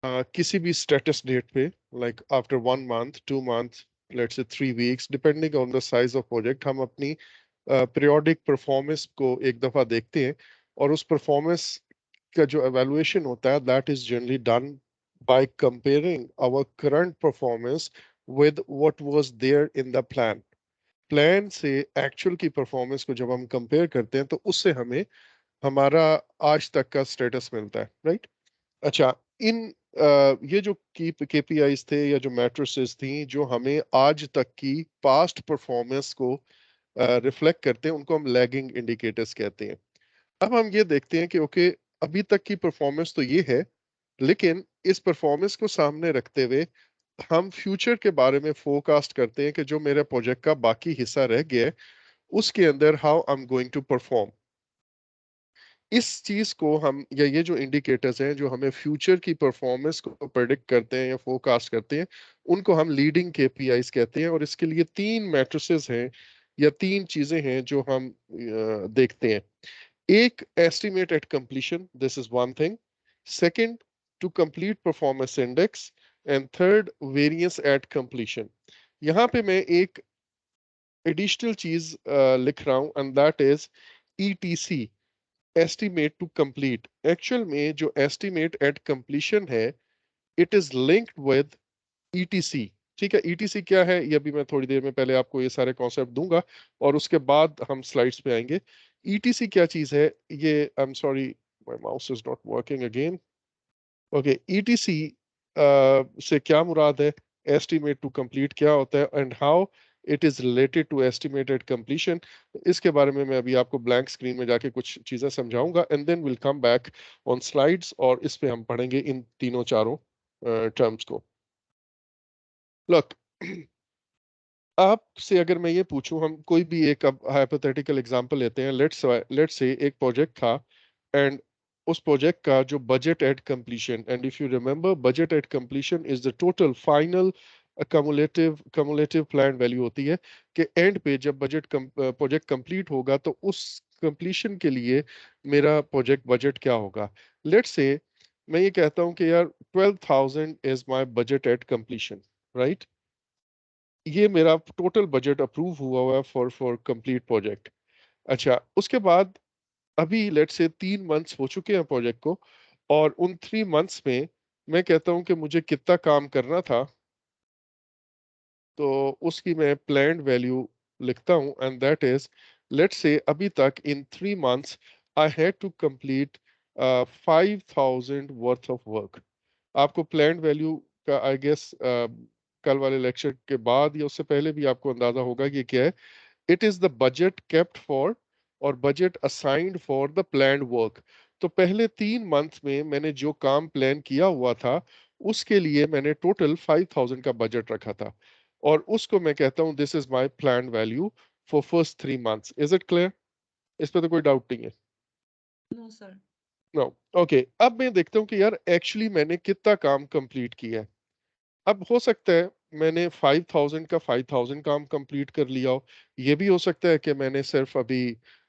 किसी भी status date पे, like after 1 month, 2 month, let's say 3 weeks, depending on the size of project, हम अपनी पीरियोडिक परफॉर्मेंस को एक दफा देखते हैं। और उस परफॉर्मेंस का जो एवेलुएशन होता है, that is generally done by comparing our current performance with what was there in the plan. Plan से एक्चुअल की परफॉर्मेंस को जब हम कंपेयर करते हैं तो उससे हमें हमारा आज तक का स्टेटस मिलता है, राइट? अच्छा, इन ये जो की केपीआईज थे या जो मैट्रिसेस थी जो हमें आज तक की पास्ट परफॉर्मेंस को रिफ्लेक्ट करते हैं, उनको हम लैगिंग इंडिकेटर्स कहते हैं। अब हम ये देखते हैं कि ओके, अभी तक की परफॉर्मेंस तो ये है, लेकिन इस परफॉर्मेंस को सामने रखते हुए हम फ्यूचर के बारे में फोरकास्ट करते हैं कि जो मेरे प्रोजेक्ट का बाकी हिस्सा रह गया है उसके अंदर how I am going to perform. इस चीज को हम, या ये जो इंडिकेटर्स हैं जो हमें फ्यूचर की परफॉर्मेंस को प्रेडिक्ट करते हैं या फोरकास्ट करते हैं, उनको हम लीडिंग केपीआईज कहते हैं। और इसके लिए तीन मैट्रिसेस हैं या तीन चीजें हैं जो हम देखते हैं। एक, estimate at completion, this is one thing. Second, to complete performance index. And third, variance at completion. यहाँ पे मैं एक एडिशनल चीज लिख रहा हूं, and that is ETC, estimate to complete. Actual में जो एस्टिमेट एट कंप्लीशन है, it is linked with ETC. ठीक है, ईटीसी क्या है ये अभी मैं थोड़ी देर में, पहले आपको ये सारे कॉन्सेप्ट दूंगा और उसके बाद हम स्लाइड्स पे आएंगे। ईटीसी क्या चीज है ये, आई am sorry, my mouse is not working again. Okay, etc से क्या मुराद है, एस्टिमेट टू कंप्लीट क्या होता है, and how it is related to estimated completion. इसके बारे में मैं अभी आपको ब्लैंक स्क्रीन में जाके कुछ चीजें समझाऊंगा, and then will come back on slides और इस पे हम पढ़ेंगे इन तीनों चारों टर्म्स को। लुक, आपसे अगर मैं ये पूछूं, हम कोई भी एक अब हाइपोथेटिकल एग्जांपल लेते हैं, लेट्स से एक प्रोजेक्ट था, एंड उस प्रोजेक्ट का जो budget at completion, and if you remember, budget at completion is the total final cumulative plan value होती है कि एंड पे जब प्रोजेक्ट कंप्लीट होगा तो उस कंप्लीशन के लिए मेरा प्रोजेक्ट बजट क्या होगा। लेट्स से मैं ये कहता हूं कि यार 12,000 is my budget at completion, right? ये मेरा टोटल बजट अप्रूव हुआ है फॉर कंप्लीट प्रोजेक्ट। अच्छा, उसके बाद अभी लेट से 3 मंथ्स हो चुके हैं प्रोजेक्ट को, और उन 3 मंथ्स में मैं कहता हूं कि मुझे कितना काम करना था, तो उसकी मैं प्लान्ड वैल्यू लिखता हूं, and that is, late say अभी तक in 3 months I had to complete 5,000 worth of work. आपको प्लान्ड वैल्यू का आई गेस कल वाले लेक्चर के बाद या उससे पहले भी आपको अंदाजा होगा कि क्या है। It is the budget kept for, और budget assigned for the planned work. तो पहले 3 मंथ में मैंने जो काम प्लान किया हुआ था उसके लिए मैंने टोटल 5,000 का बजट रखा था, और उसको मैं कहता हूं this is my plan value for first 3 months. Is it clear? इस पे तो कोई डाउट नहीं है? No sir. नो। ओके, अब मैं देखता हूँ कि यार एक्चुअली मैंने कितना काम कंप्लीट किया है। अब हो सकता है मैंने 5,000 का 5,000 काम कंप्लीट कर लिया हो, ये भी हो सकता है कि मैंने सिर्फ अभी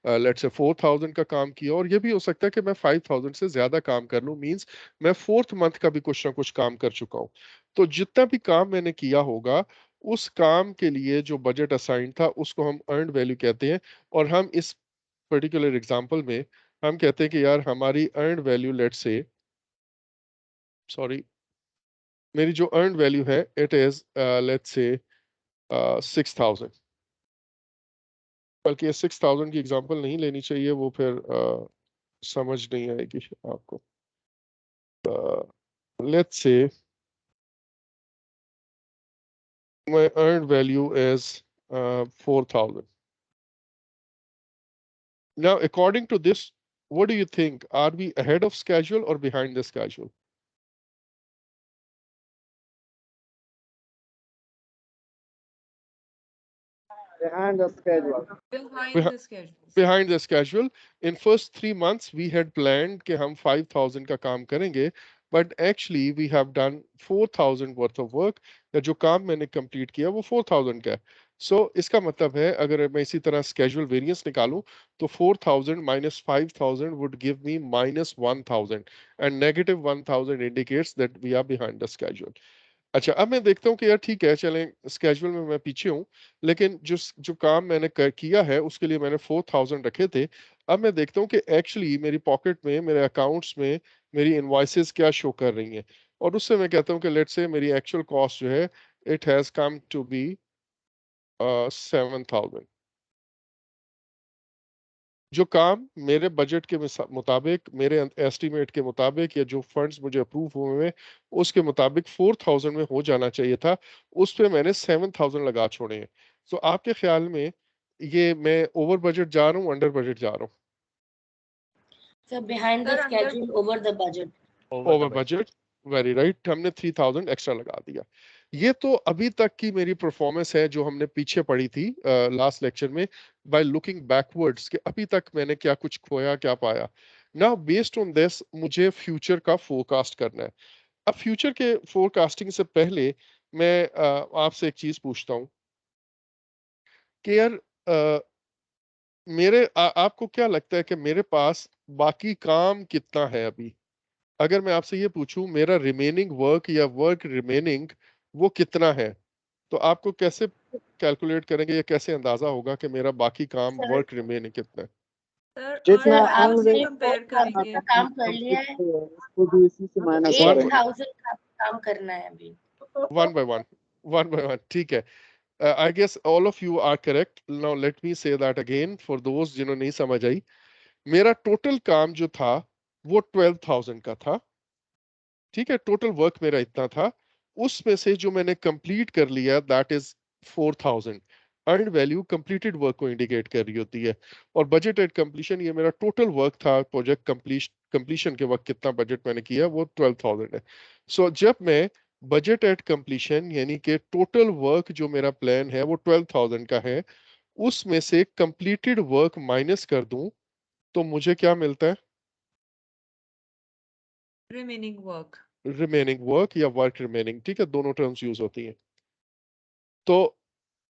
लेट्स से 4,000 का काम किया, और ये भी हो सकता है कि मैं 5,000 से ज्यादा काम कर लूं, मींस मैं फोर्थ मंथ का भी कुछ ना कुछ काम कर चुका हूं। तो जितना भी काम मैंने किया होगा, उस काम के लिए जो बजट असाइन था उसको हम अर्नड वैल्यू कहते हैं। और हम इस पर्टिकुलर एग्जांपल में हम कहते हैं कि यार हमारी earned value, let's say, sorry, मेरी जो अर्न वैल्यू है इट इज लेट्स से 6,000। बल्कि ये 6,000 की एग्जांपल नहीं लेनी चाहिए, वो फिर समझ नहीं आएगी आपको। Let's say my earn value is 4,000। Now according to this, what do you think, are we ahead of schedule or behind the schedule? behind the schedule. Behind the schedule, sir. Behind the schedule. In first 3 months we had planned कि हम 5,000 का काम करेंगे, but actually we have done 4,000 worth of work, या जो काम मैंने complete किया वो 4,000 का है। इसका मतलब है अगर मैं इसी तरह स्केजुअल वेरिएंस निकालूं तो 4000 minus 5000 would give me minus 1000 and negative 1000 indicates that we are behind the schedule. अच्छा, अब मैं देखता हूँ कि यार ठीक है, चलें स्केजुअल में मैं पीछे हूँ, लेकिन जो जो काम मैंने किया है उसके लिए मैंने 4000 रखे थे। अब मैं देखता हूँ कि एक्चुअली मेरी पॉकेट में, मेरे अकाउंट्स में मेरी इनवॉइसेस क्या शो कर रही हैं, और उससे मैं कहता हूँ कि लेट्स से मेरी एक्चुअल कॉस्ट जो है it has come to be 7000। जो काम मेरे बजट के मुताबिक, मेरे एस्टिमेट के मुताबिक, या जो फंड्स मुझे अप्रूव हुए हैं उसके मुताबिक 4000 में हो जाना चाहिए था, उस पे मैंने 7000 लगा छोड़े हैं। तो आपके ख्याल में ये मैं ओवर बजट जा रहा हूँ, अंडर बजट जा रहा हूँ? So behind the schedule, over the budget. Over budget, very right, हमने 3000 एक्स्ट्रा लगा दिया। ये तो अभी तक की मेरी परफॉर्मेंस है जो हमने पीछे पड़ी थी लास्ट लेक्चर में, बाय लुकिंग बैकवर्ड्स कि अभी तक मैंने क्या कुछ खोया, क्या पाया। नाउ बेस्ड ऑन दिस मुझे फ्यूचर का फोरकास्ट करना है। अब फ्यूचर के फोरकास्टिंग से पहले मैं आपसे एक चीज पूछता हूँ कि यार आपको क्या लगता है कि मेरे पास बाकी काम कितना है अभी? अगर मैं आपसे ये पूछूं मेरा रिमेनिंग वर्क या वर्क रिमेनिंग वो कितना है, तो आपको कैसे कैलकुलेट करेंगे या कैसे अंदाजा होगा कि मेरा बाकी काम सर वर्क रिमेनिंग कितना है? सर जितना और आपने आपसे अनवेस्ट कंपेयर आपका करेंगे। काम कर लिया है, उसको भी इसी से तो माइनस वन 8000 का काम करना है अभी। One by one, one by one, ठीक है। I guess all of you are correct. Now let me say that again for दोस्त जिन्होंने नहीं समझ आई। मेरा टोटल काम जो था वो 12000 का था, ठीक है, टोटल वर्क मेरा इतना था। उसमें से जो मैंने कंप्लीट कर लिया that is 4000। Earned value completed work को इंडिकेट कर रही होती है, और बजट एट कंप्लीशन ये मेरा टोटल वर्क था, प्रोजेक्ट कंप्लीशन के वक्त कितना बजट मैंने किया वो 12000 है। जब मैं बजट एट कंप्लीशन यानी कि टोटल वर्क जो मेरा प्लान है वो 12000 का है, उसमें से कंप्लीटेड वर्क माइनस कर दूं तो मुझे क्या मिलता है? Remaining work. रिमेनिंग वर्क या वर्क रिमेनिंग, ठीक है, दोनों टर्म्स यूज होती हैं। तो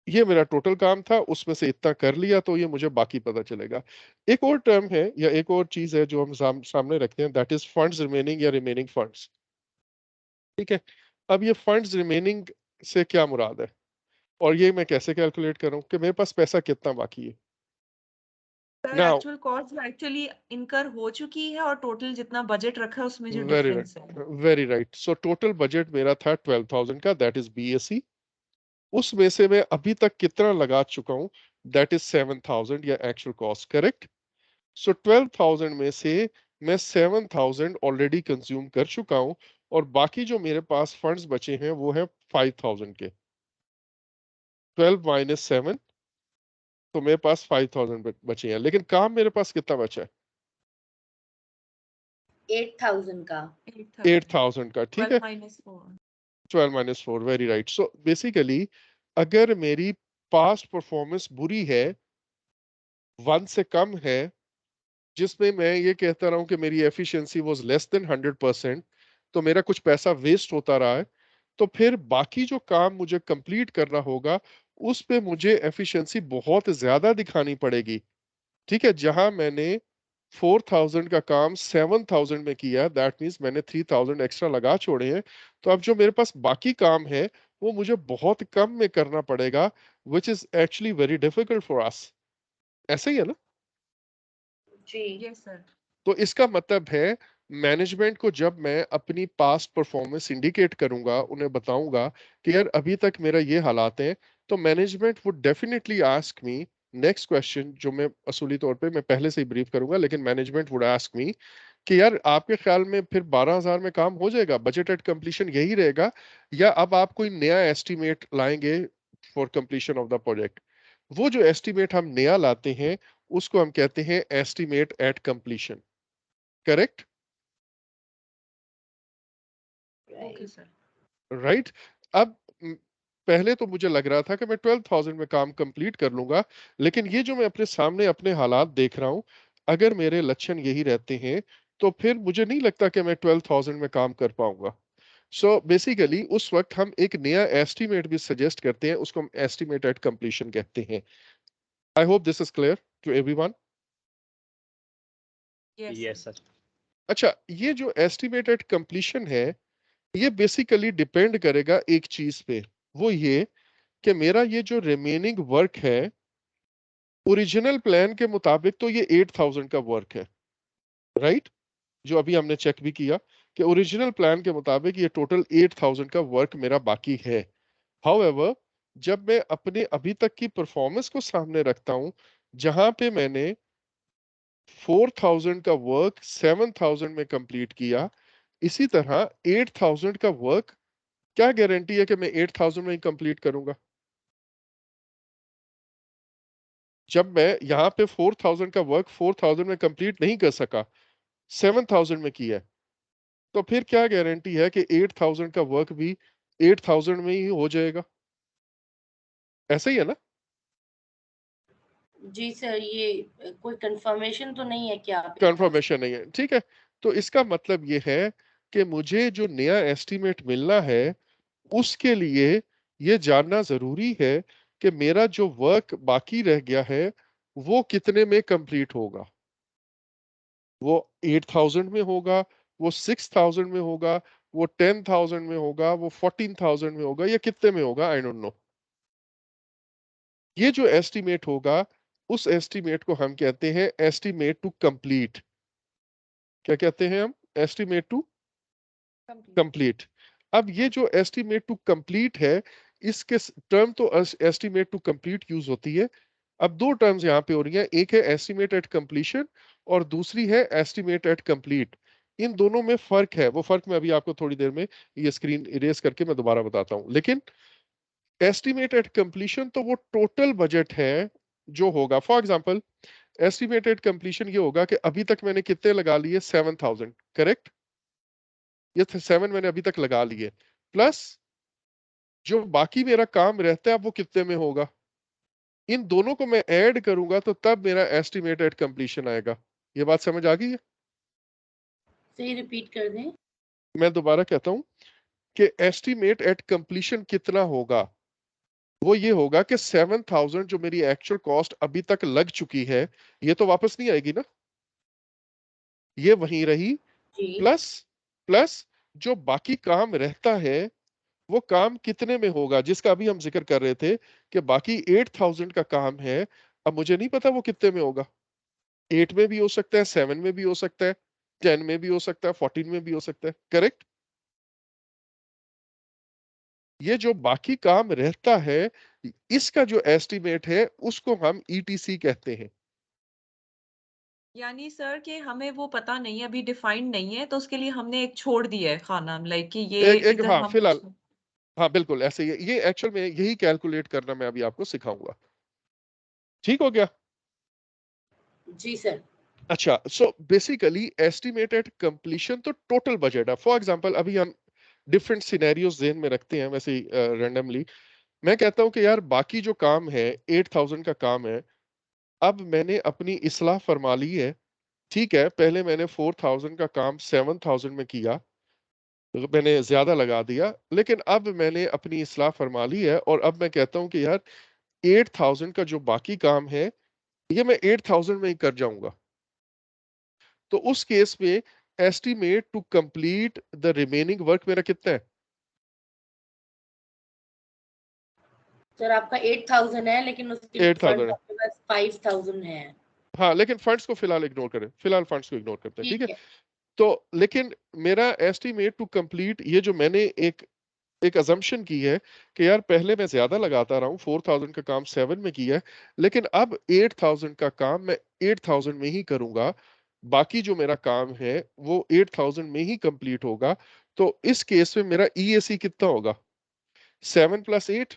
ये मेरा टोटल काम था, उसमें से इतना कर लिया तो ये मुझे बाकी पता चलेगा। एक और टर्म है या एक और चीज है जो हम सामने रखते हैं, दैट इज फंड्स रिमेनिंग या रिमेनिंग फंड्स, ठीक है। अब ये फंड्स रिमेनिंग से क्या मुराद है, और ये मैं कैसे कैलकुलेट करूं कि मेरे पास पैसा कितना बाकी है? Sir now actual cost actually इनकर हो चुकी है और टोटल जितना बजट रखा है उसमें जो वेरी डिफरेंस है। Right, very right. So total budget मेरा था 12000 का, दैट इज बीएससी। उसमें से मैं अभी तक कितना लगा चुका हूं, दैट इज 7000 या एक्चुअल कॉस्ट, करेक्ट। 12000 में से मैं 7000 ऑलरेडी कंज्यूम कर चुका हूं, और बाकी जो मेरे पास फंड्स बचे हैं वो है 5000 के। 12 माइनस 7, तो मेरे पास 5000 बचे हैं, लेकिन काम मेरे पास कितना बचा है? 8000 का। 8000 का, ठीक 12 है। Minus 4। 12 minus 4, very right. So basically अगर मेरी पास्ट परफॉर्मेंस बुरी है, 1 से कम है, जिसमें मैं ये कहता रहा हूं कि मेरी एफिशिएंसी वाज लेस देन 100%, तो मेरा कुछ पैसा वेस्ट होता रहा है, तो फिर बाकी जो काम मुझे कंप्लीट करना होगा उस पे मुझे एफिशिएंसी बहुत ज्यादा दिखानी पड़ेगी, ठीक है। जहां मैंने 4000 का काम 7000 में किया, दैट मीन्स मैंने 3000 एक्स्ट्रा लगा छोड़े हैं। तो अब जो मेरे पास बाकी काम है वो मुझे बहुत कम में करना पड़ेगा, which is actually very difficult for us. ऐसे ही है ना? जी यस सर। तो इसका मतलब है मैनेजमेंट को जब मैं अपनी पास्ट परफॉर्मेंस इंडिकेट करूंगा, उन्हें बताऊंगा कि यार अभी तक मेरा ये हालात है, तो management would definitely ask me next question, जो मैं असूली तौर पे मैं पहले से ही ब्रीफ करूंगा, लेकिन मैनेजमेंट वुड आस्क मी कि यार आपके ख्याल में फिर 12000 में काम हो जाएगा, बजट एट कंप्लीशन यही रहेगा, या अब आप कोई नया एस्टिमेट लाएंगे for completion of the project? वो जो एस्टिमेट हम नया लाते हैं उसको हम कहते हैं estimate at completion, correct? Okay sir. Right. अब पहले तो मुझे लग रहा था कि मैं 12000 में काम कंप्लीट कर लूंगा, लेकिन ये जो मैं अपने सामने अपने हालात देख रहा हूं, अगर मेरे लक्षण यही रहते हैं तो फिर मुझे नहीं लगता कि मैं 12000 में काम कर पाऊंगा। सो बेसिकली उस वक्त हम एक नया एस्टिमेट भी सजेस्ट करते हैं, उसको हम एस्टिमेट एट कंप्लीशन कहते हैं। I hope this is clear to everyone. Yes sir. अच्छा, ये जो एस्टिमेट एट कंप्लीशन है, ये बेसिकली डिपेंड करेगा एक चीज पे, वो ये कि मेरा ये जो रिमेनिंग वर्क है, ओरिजिनल प्लान के मुताबिक तो ये 8000 का वर्क है, राइट? जो अभी हमने चेक भी किया कि ओरिजिनल प्लान के मुताबिक ये टोटल 8000 का वर्क मेरा बाकी है। हाउएवर, जब मैं अपने अभी तक की परफॉर्मेंस को सामने रखता हूं, जहां पे मैंने 4000 का वर्क 7000 में कंप्लीट किया, इसी तरह 8000 का वर्क, क्या गारंटी है कि मैं 8000 में ही कंप्लीट करूंगा? जब मैं यहाँ पे 4000 का वर्क 4000 में कंप्लीट नहीं कर सका, 7000 में किया है, तो फिर क्या गारंटी है कि 8000 का वर्क भी 8000 में ही हो जाएगा? ऐसा ही है ना? जी सर, ये कोई कंफर्मेशन तो नहीं है कि आप कंफर्मेशन नहीं है, ठीक है। तो इसका मतलब ये है कि मुझे जो नया एस्टिमेट मिलना है, उसके लिए ये जानना जरूरी है कि मेरा जो वर्क बाकी रह गया है वो कितने में कंप्लीट होगा। वो 8000 में होगा, वो 6000 में होगा, वो 10,000 में होगा, वो 14,000 में होगा, या कितने में होगा, आई डोंट नो। ये जो एस्टिमेट होगा, उस एस्टिमेट को हम कहते हैं एस्टिमेट टू कंप्लीट। क्या कहते हैं हम? Estimate to complete. अब ये जो एस्टिमेट टू कंप्लीट है, इसके टर्म तो एस्टिमेट टू कंप्लीट यूज होती है। अब दो टर्म्स यहाँ पे हो रही हैं, एक है एस्टिमेट एट कंप्लीशन और दूसरी है एस्टिमेट एट कंप्लीट। इन दोनों में फर्क है, वो फर्क मैं अभी आपको थोड़ी देर में ये स्क्रीन इरेज करके मैं दोबारा बताता हूँ। लेकिन एस्टिमेट एट कंप्लीशन तो वो टोटल बजट है जो होगा। फॉर एग्जांपल, एस्टिमेटेड कंप्लीशन ये होगा कि अभी तक मैंने कितने लगा लिए, 7000, करेक्ट? ये 7 मैंने अभी तक लगा लिए, प्लस जो बाकी मेरा काम रहता है अब वो कितने में होगा। इन दोनों को मैं ऐड करूंगा तो तब मेरा एस्टिमेटेड कंप्लीशन आएगा। ये बात समझ आ गई है? सही रिपीट कर दें। मैं दोबारा कहता हूं कि एस्टिमेट एट कंप्लीशन कितना होगा, वो ये होगा कि 7000 जो मेरी एक्चुअल कॉस्ट अभी तक लग चुकी है, ये तो वापस नहीं आएगी ना, ये वहीं रही, जी प्लस प्लस जो बाकी काम रहता है वो काम कितने में होगा, जिसका अभी हम जिक्र कर रहे थे कि बाकी 8000 का काम है। अब मुझे नहीं पता वो कितने में होगा, 8 में भी हो सकता है, 7 में भी हो सकता है, 10 में भी हो सकता है, 14 में भी हो सकता है, करेक्ट? ये जो बाकी काम रहता है, इसका जो एस्टिमेट है उसको हम ईटीसी कहते हैं। यानी सर कि हमें वो पता नहीं है, अभी डिफाइंड नहीं है, तो उसके लिए हमने एक छोड़ दिया है खाना, लाइक कि ये एक एक इधर हाँ, हम फिलहाल, हाँ बिल्कुल ऐसे ही है। ये एक्चुअल में यही कैलकुलेट करना मैं अभी आपको सिखाऊंगा। ठीक हो गया? जी सर। अच्छा, सो बेसिकली एस्टिमेटेड कंप्लीशन तो टोटल बजट है। फॉर एग्जांपल, अभी हम डिफरेंट सिनेरियोज ज़हन में रखते हैं वैसे ही रैंडमली। मैं कहता हूं कि यार बाकी जो काम है 8000 का काम है, अब मैंने अपनी इस्लाह फरमा ली है। ठीक है, पहले मैंने 4000 का काम 7000 में किया, तो मैंने ज्यादा लगा दिया, लेकिन अब मैंने अपनी इस्लाह फरमा ली है और अब मैं कहता हूं कि यार 8000 का जो बाकी काम है ये मैं 8000 में ही कर जाऊंगा। तो उस केस में estimate to complete the remaining work मेरा कितना है? सर आपका 8000 है, लेकिन उसके लिए 8000 फंड है। आपके पास 5000 है। हाँ, लेकिन फंड्स को फिलहाल इग्नोर करें, फिलहाल फंड्स को इग्नोर करते हैं, ठीक है? ठीक है। तो लेकिन मेरा एस्टिमेट टू कंप्लीट, ये जो मैंने एक एक अजम्पशन की है कि यार पहले मैं ज्यादा लगाता रहा हूँ, 4000 का काम 7 में किया है, लेकिन अब 8000 का काम मैं 8000 में ही करूंगा, बाकी जो मेरा काम है वो 8000 में ही कंप्लीट होगा। तो इस केस में मेरा ईएसी कितना होगा? 7 plus 8,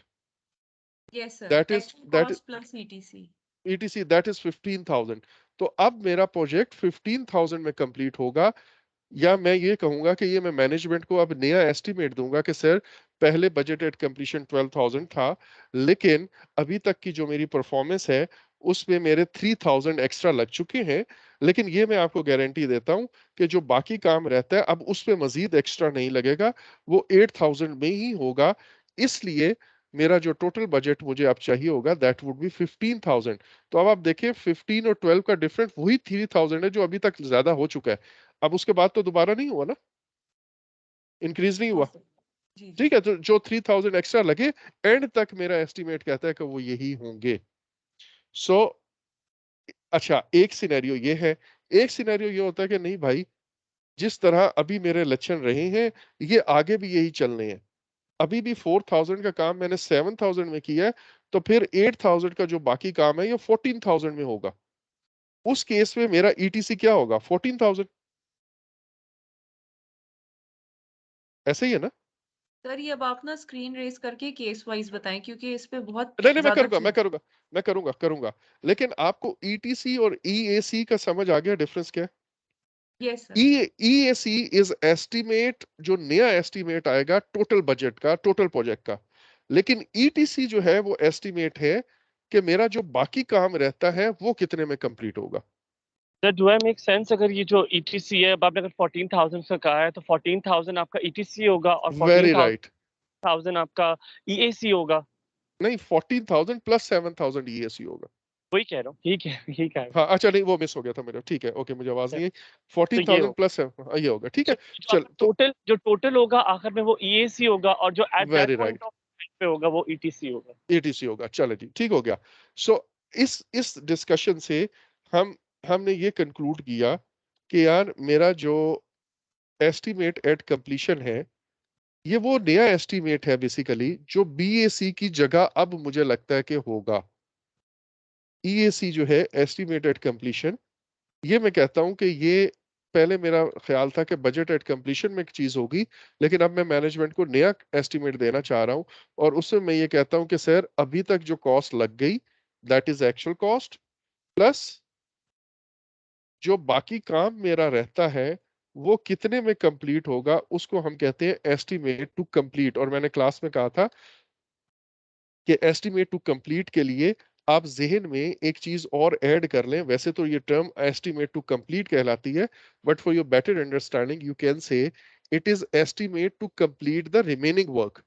yes sir, that is actual that cost plus etc. Etc, that is 15,000। तो अब मेरा प्रोजेक्ट 15,000 में कंप्लीट होगा। या मैं ये कहूंगा कि ये मैं मैनेजमेंट को अब नया एस्टिमेट दूंगा कि सर पहले बजट एट कंप्लीशन 12,000 था, लेकिन अभी तक की जो मेरी परफॉर्मेंस है उसमें मेरे 3000 एक्स्ट्रा लग चुके हैं, लेकिन ये मैं आपको गारंटी देता हूं कि जो बाकी काम रहता है अब उस पे मजीद एक्स्ट्रा नहीं लगेगा, वो 8000 में ही होगा। इसलिए मेरा जो टोटल बजट मुझे अब चाहिए होगा दैट वुड बी 15000। तो अब आप देखें 15 और 12 का डिफरेंस वही 3000 है जो अभी तक ज्यादा हो चुका है। अब उसके बाद तो दोबारा नहीं हुआ ना, इंक्रीज नहीं हाँ हुआ। सर। जी जी। ठीक है, तो जो 3000 एक्स्ट्रा लगे एंड तक मेरा एस्टिमेट कहता है कि वो यही होंगे। सो अच्छा, एक सिनेरियो ये है। एक सिनेरियो ये होता है कि नहीं भाई, जिस तरह अभी मेरे लक्षण रहे हैं ये आगे भी यही चलने हैं। अभी भी 4000 का काम मैंने 7000 में किया है, तो फिर 8000 का जो बाकी काम है ये 14000 में होगा। उस केस में मेरा ईटीसी क्या होगा? 14000। ऐसे ही है ना? सर ये अब आप ना स्क्रीन रेज करके केस वाइज बताएं, क्योंकि इस पे बहुत नहीं नहीं, मैं ज्यादा करूंगा मैं करूंगा मैं करूंगा करूंगा। लेकिन आपको ईटीसी और ईएसी का समझ आ गया डिफरेंस क्या है? Yes sir. EAC is estimate, जो नया एस्टिमेट आएगा टोटल बजट का, टोटल प्रोजेक्ट का। लेकिन ईटीसी जो है वो एस्टिमेट है कि मेरा जो बाकी काम रहता है वो कितने में कंप्लीट होगा। Sir, do I make sense अगर ये जो ETC है, अब आपने अगर 14,000 का कहा है तो 14,000 आपका ETC होगा और वेरी राइट। 14,000 आपका EAC होगा। नहीं, 14000 प्लस 7000 ईएसी होगा। वही कह रहा हूँ, यही कह रहा हूँ। हाँ अच्छा, नहीं वो मिस हो गया था मेरा, ठीक है, ओके, मुझे आवाज नहीं आई। तो ये 14000 हो प्लस ये होगा, ठीक है। जो चल आपका तो जो टोटल होगा आखिर में वो EAC होगा और जो at that very point right, of पे होगा वो ETC होगा। एटीसी होगा। चलो जी, ठीक हो गया। सो इस डिस्कशन से हमने ये कंक्लूड किया कि यार मेरा जो एस्टिमेट एट कंप्लीशन है ये वो नया एस्टिमेट है बेसिकली, जो बीएसी की जगह अब मुझे लगता है कि होगा। ईएसी जो है एस्टिमेट एट कंप्लीशन, ये मैं कहता हूं कि ये पहले मेरा ख्याल था कि बजट एट कंप्लीशन में एक चीज होगी, लेकिन अब मैं मैनेजमेंट को नया एस्टिमेट देना चाह रहा हूं। और उसमें मैं ये कहता हूं कि सर अभी तक जो कॉस्ट लग गई that is actual cost, plus जो बाकी काम मेरा रहता है वो कितने में कंप्लीट होगा उसको हम कहते हैं एस्टिमेट टू कंप्लीट। और मैंने क्लास में कहा था कि एस्टिमेट टू कंप्लीट के लिए आप जहन में एक चीज और ऐड कर लें। वैसे तो ये टर्म एस्टिमेट टू कंप्लीट कहलाती है, but for your better understanding you can say it is estimate to complete the remaining work,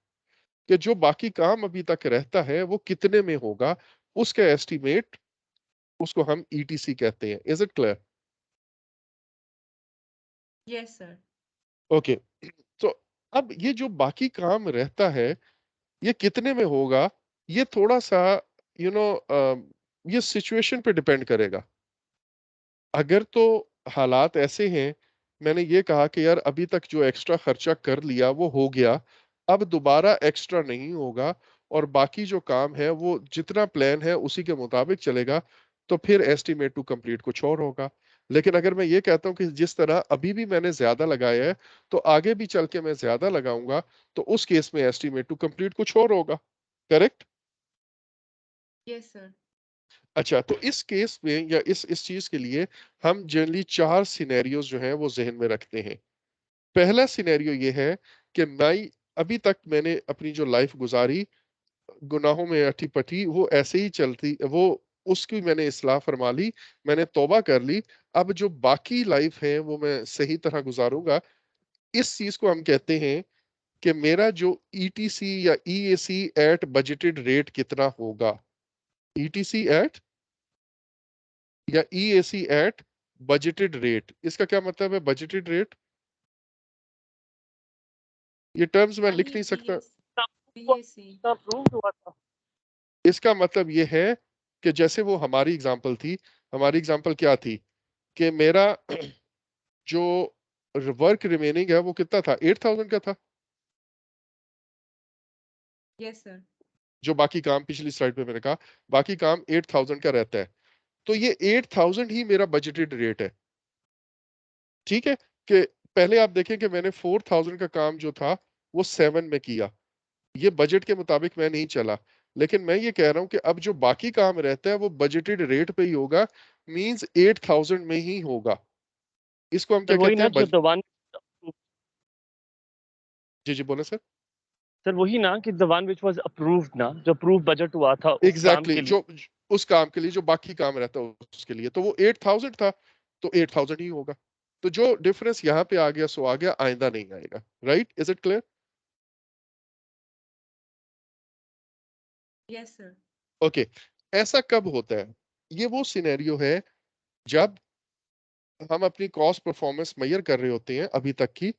कि जो बाकी काम अभी तक रहता है वो कितने में होगा, उसका एस्टिमेट, उसको हम ईटीसी कहते हैं। Is it clear? Yes sir. Okay. तो अब ये जो बाकी काम रहता है ये कितने में होगा, ये थोड़ा सा यू you नो ये सिचुएशन पे डिपेंड करेगा। अगर तो हालात ऐसे हैं, मैंने ये कहा कि यार अभी तक जो एक्स्ट्रा खर्चा कर लिया वो हो गया, अब दोबारा एक्स्ट्रा नहीं होगा, और बाकी जो काम है वो जितना प्लान है उसी के मुताबिक चलेगा, तो फिर एस्टिमेट टू कंप्लीट कुछ और होगा। लेकिन अगर मैं ये कहता हूँ कि जिस तरह अभी भी मैंने ज्यादा लगाया है तो आगे भी चल के मैं ज्यादा लगाऊंगा, तो उस केस में एस्टिमेट टू कंप्लीट कुछ और होगा। करेक्ट? Yes sir. अच्छा, तो इस केस में या इस चीज के लिए हम जनरली 4 सिनेरियोज जो हैं वो जहन में रखते हैं। पहला सिनेरियो ये है कि मैं अभी तक मैंने अपनी जो लाइफ गुजारी गुनाहों में अटी पटी वो ऐसे ही चलती, वो उसकी मैंने इस्लाह फरमा ली, मैंने तौबा कर ली। अब जो बाकी लाइफ है वो मैं सही तरह गुजारूंगा। इस चीज को हम कहते हैं कि मेरा जो ईटीसी या ईएसी एट बजटेड रेट कितना होगा। ईटीसी एट या ईएसी एट बजटेड रेट, इसका क्या मतलब है बजटेड रेट? ये टर्म्स मैं लिख नहीं सकता। बीएससी। अप्रूव्ड हुआ था। इसका मतलब ये है कि जैसे वो हमारी एग्जांपल थी, हमारी एग्जांपल क्या थी कि मेरा जो वर्क रिमेनिंग है वो कितना था? 8000 का था। Yes sir. जो बाकी काम पिछली स्लाइड पे मैंने कहा बाकी काम 8000 का रहता है, तो ये 8000 ही मेरा बजटेड रेट है। ठीक है, कि पहले आप देखें कि मैंने 4000 का काम जो था वो 7 में किया, ये बजट के मुताबिक मैं नहीं चला। लेकिन मैं ये कह रहा हूं कि अब जो बाकी काम रहता है वो बजटेड रेट पे ही होगा, मींस 8000 में ही होगा। इसको हम सर क्या वही कहते ना हैं जो द वन जी जी बोले सर। सर वही ना कि the one which was approved ना, जो अप्रूव बजट हुआ था उस काम एग्जैक्टली के लिए। जो उस काम के लिए जो बाकी काम रहता है उसके लिए, तो वो 8000 था तो 8000 ही होगा। तो जो डिफरेंस यहाँ पे आ गया सो आ गया, आइंदा नहीं आएगा। Right, is it clear? Yes sir. Okay, ऐसा कब होता है? ये वो सिनेरियो है जब हम अपनी कॉस्ट परफॉर्मेंस मेजर कर रहे होते हैं अभी तक की,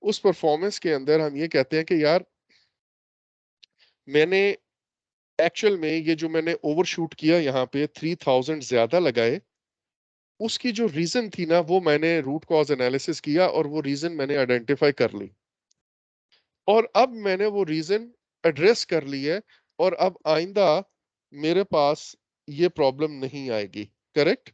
उस परफॉर्मेंस के अंदर हम ये कहते हैं कि यार मैंने एक्चुअल में ये जो मैंने ओवरशूट किया यहाँ पे 3000 ज्यादा लगाए, उसकी जो रीजन थी ना वो मैंने रूट कॉज एनालिसिस किया और वो रीजन मैंने आइडेंटिफाई कर ली, और अब मैंने वो रीजन एड्रेस कर ली है, और अब आइंदा मेरे पास ये प्रॉब्लम नहीं आएगी। करेक्ट?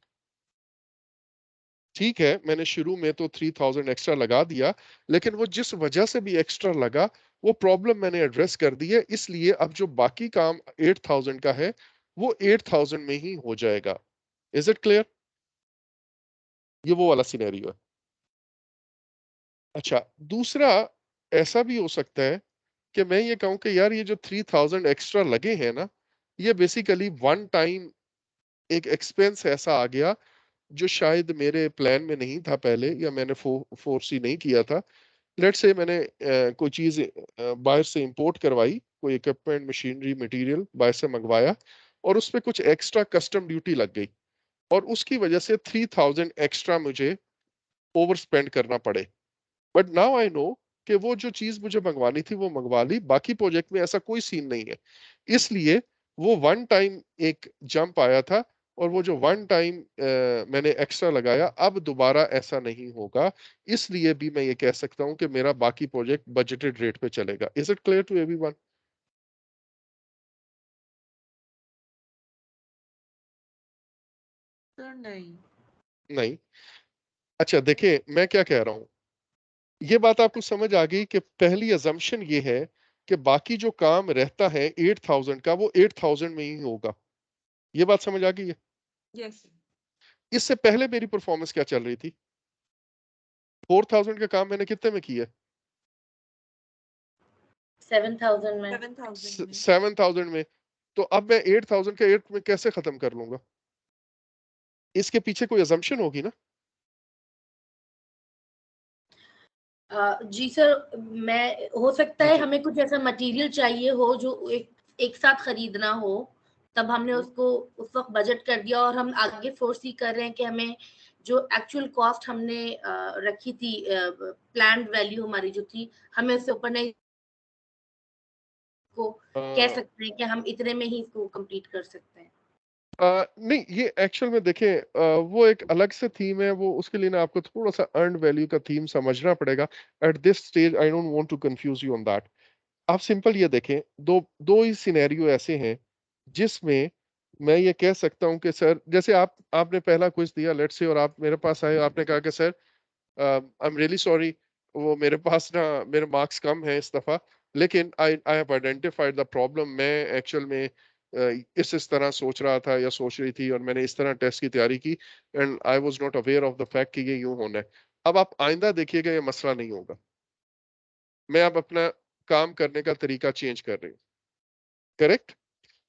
ठीक है, मैंने शुरू में तो 3000 एक्स्ट्रा लगा दिया, लेकिन वो जिस वजह से भी एक्स्ट्रा लगा वो प्रॉब्लम मैंने एड्रेस कर दी है, इसलिए अब जो बाकी काम 8000 का है वो 8000 में ही हो जाएगा। Is it clear? ये वो वाला सिनेरियो है। अच्छा, दूसरा ऐसा भी हो सकता है कि मैं ये कहूं कि यार ये जो 3000 एक्स्ट्रा लगे हैं ना, ये बेसिकली वन टाइम एक एक्सपेंस ऐसा आ गया जो शायद मेरे प्लान में नहीं था पहले, या मैंने फोर्सी नहीं किया था। लेट्स से मैंने कोई चीज बाहर से इंपोर्ट करवाई, कोई इक्विपमेंट मशीनरी मटेरियल बाहर से मंगवाया, और उस पर कुछ एक्स्ट्रा कस्टम ड्यूटी लग गई, और उसकी वजह से 3000 एक्स्ट्रा मुझे ओवर स्पेंड करना पड़े। बट नाउ आई नो कि वो जो चीज मुझे मंगवानी थी वो मंगवा ली, बाकी प्रोजेक्ट में ऐसा कोई सीन नहीं है, इसलिए वो वन टाइम एक जंप आया था, और वो जो वन टाइम मैंने एक्स्ट्रा लगाया अब दोबारा ऐसा नहीं होगा, इसलिए भी मैं ये कह सकता हूं कि मेरा बाकी प्रोजेक्ट बजटेड रेट पे चलेगा। Is it clear to everyone? Sir नहीं। नहीं? अच्छा देखिए मैं क्या कह रहा हूं, ये बात आपको समझ आ गई कि पहली अजम्पशन ये है कि बाकी जो काम रहता है 8000 का वो 8000 में ही होगा। ये बात समझ आ गई है? यस। इससे पहले मेरी परफॉर्मेंस क्या चल रही थी? 4000 का काम मैंने कितने में किया? 7000 में। 7000 में। 7000 में। तो अब मैं 8000 का 8 में कैसे खत्म कर लूंगा? इसके पीछे कोई अजम्पशन होगी ना? जी सर, मैं हो सकता जी है जी। हमें कुछ ऐसा मटेरियल चाहिए हो जो एक साथ खरीदना हो, तब हमने उसको उस वक्त बजट कर दिया, और हम आगे फोर्सी कर रहे हैं कि हमें जो एक्चुअल कॉस्ट हमने रखी थी, प्लान्ड वैल्यू हमारी जो थी, हमें उससे ऊपर नहीं को कह अ, सकते हैं कि हम इतने में ही इसको कंप्लीट कर सकते हैं। नहीं, ये एक्चुअल में देखें वो एक अलग से थीम है, वो उसके लिए ना आपको थोड़ा सा अर्न वैल्यू का थीम समझना पड़ेगा। At this stage I don't want to confuse you on that. आप सिंपल ये देखें, दो दो ही सिनेरियो ऐसे हैं जिसमें मैं ये कह सकता हूं कि सर, जैसे आपने पहला क्विज दिया लेट्स से, और आप मेरे पास आए, आपने कहा कि sir I am really sorry, वो मेरे पास ना मेरे मार्क्स कम है इस दफा, लेकिन I have identified the problem. मैं एक्चुअल में इस तरह सोच रहा था या सोच रही थी, और मैंने इस तरह टेस्ट की तैयारी की, and I was not aware of the fact कि ये यूं होना है। अब आप आइंदा देखिएगा ये मसला नहीं होगा, मैं अब अपना काम करने का तरीका चेंज कर रही हूँ। करेक्ट?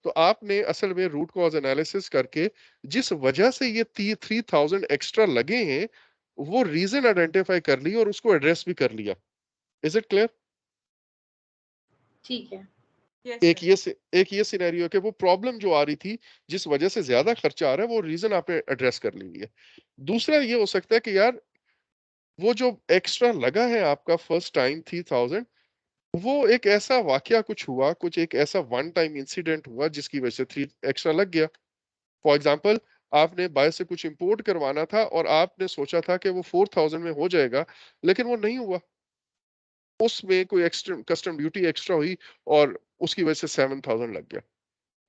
तो आपने असल में रूट कॉज एनालिसिस करके जिस वजह से ये 3000 एक्स्ट्रा लगे हैं वो रीजन आइडेंटिफाई कर ली और उसको एड्रेस भी कर लिया। Is it clear? ठीक है। Yes sir. एक ये सिनेरियो है कि वो प्रॉब्लम जो आ रही थी जिस वजह से ज्यादा खर्चा आ रहा है वो रीजन आपने एड्रेस कर ली है। दूसरा ये हो सकता है कि यार वो जो एक्स्ट्रा लगा है आपका फर्स्ट टाइम 3000, वो एक ऐसा वाकया कुछ हुआ, कुछ एक ऐसा वन टाइम इंसिडेंट हुआ जिसकी वजह से 3 एक्स्ट्रा लग गया। फॉर एग्जाम्पल, आपने बाहर से कुछ इंपोर्ट करवाना था और आपने सोचा था कि वो 4000 में हो जाएगा, लेकिन वो नहीं हुआ, उसमें कोई एक्स्ट्रा कस्टम ड्यूटी एक्स्ट्रा हुई और उसकी वजह से 7000 लग गया।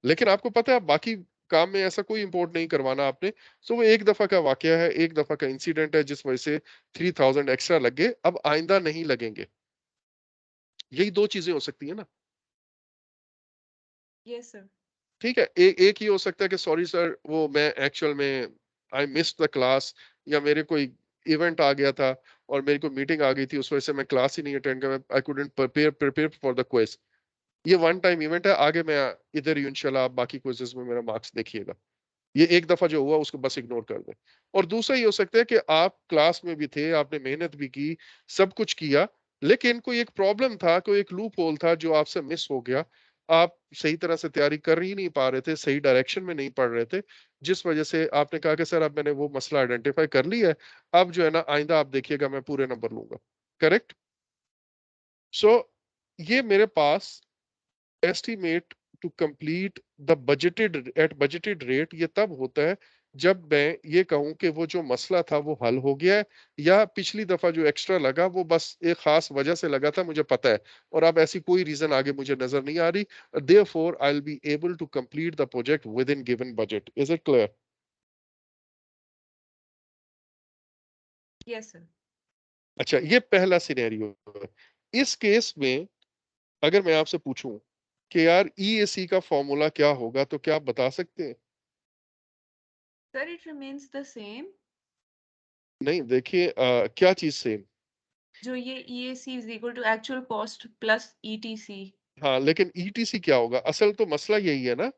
लेकिन आपको पता है बाकी काम में ऐसा कोई इंपोर्ट नहीं करवाना आपने, सो वो एक दफा का वाकया है, एक दफा का इंसिडेंट है जिस वजह से 3000 एक्स्ट्रा लग गए, अब आइंदा नहीं लगेंगे। यही दो चीजें हो सकती है ना? Yes sir. ठीक है, एक ही हो सकता है कि सॉरी सर वो मैं एक्चुअल में आई मिस द क्लास, या मेरे कोई इवेंट आ गया था और मेरी कोई मीटिंग आ गई थी उस वजह से मैं क्लास ही नहीं अटेंड कर, I couldn't prepare for the quiz. ये वन टाइम इवेंट है, आगे मैं इधर ही इंशाल्लाह आप बाकी क्विज़ेस में मेरा मार्क्स देखिएगा। ये एक दफा जो हुआ उसको बस इग्नोर कर दें। और दूसरा ये हो सकता है कि आप क्लास में भी थे, आपने मेहनत भी की, सब कुछ किया, लेकिन कोई एक प्रॉब्लम था, कोई एक लूप होल था जो आपसे मिस हो गया। आप सही तरह से तैयारी कर ही नहीं पा रहे थे, सही डायरेक्शन में नहीं पढ़ रहे थे, जिस वजह से आपने कहा कि सर अब मैंने वो मसला आइडेंटिफाई कर लिया है, अब जो है ना आइंदा आप देखिएगा मैं पूरे नंबर लूंगा। करेक्ट? सो ये मेरे पास estimate to complete the budgeted at budgeted rate ये तब होता है जब मैं ये कहूं कि वो जो मसला था वो हल हो गया है, या पिछली दफा जो एक्स्ट्रा लगा वो बस एक खास वजह से लगा था, मुझे पता है, और अब ऐसी कोई रीजन आगे मुझे नजर नहीं आ रही। Therefore I will be able to complete the project within given budget. Is it clear? Yes sir. अच्छा, ये पहला सिनेरियो है। इस केस में अगर मैं आपसे पूछूं कि यार ईएसी का फॉर्मूला क्या होगा, तो क्या आप बता सकते हैं? Sir it remains the same. नहीं, देखिए क्या चीज सेम? जो ये EAC is equal to actual cost plus ETC। हाँ, लेकिन ईटीसी क्या होगा? असल तो मसला यही है ना,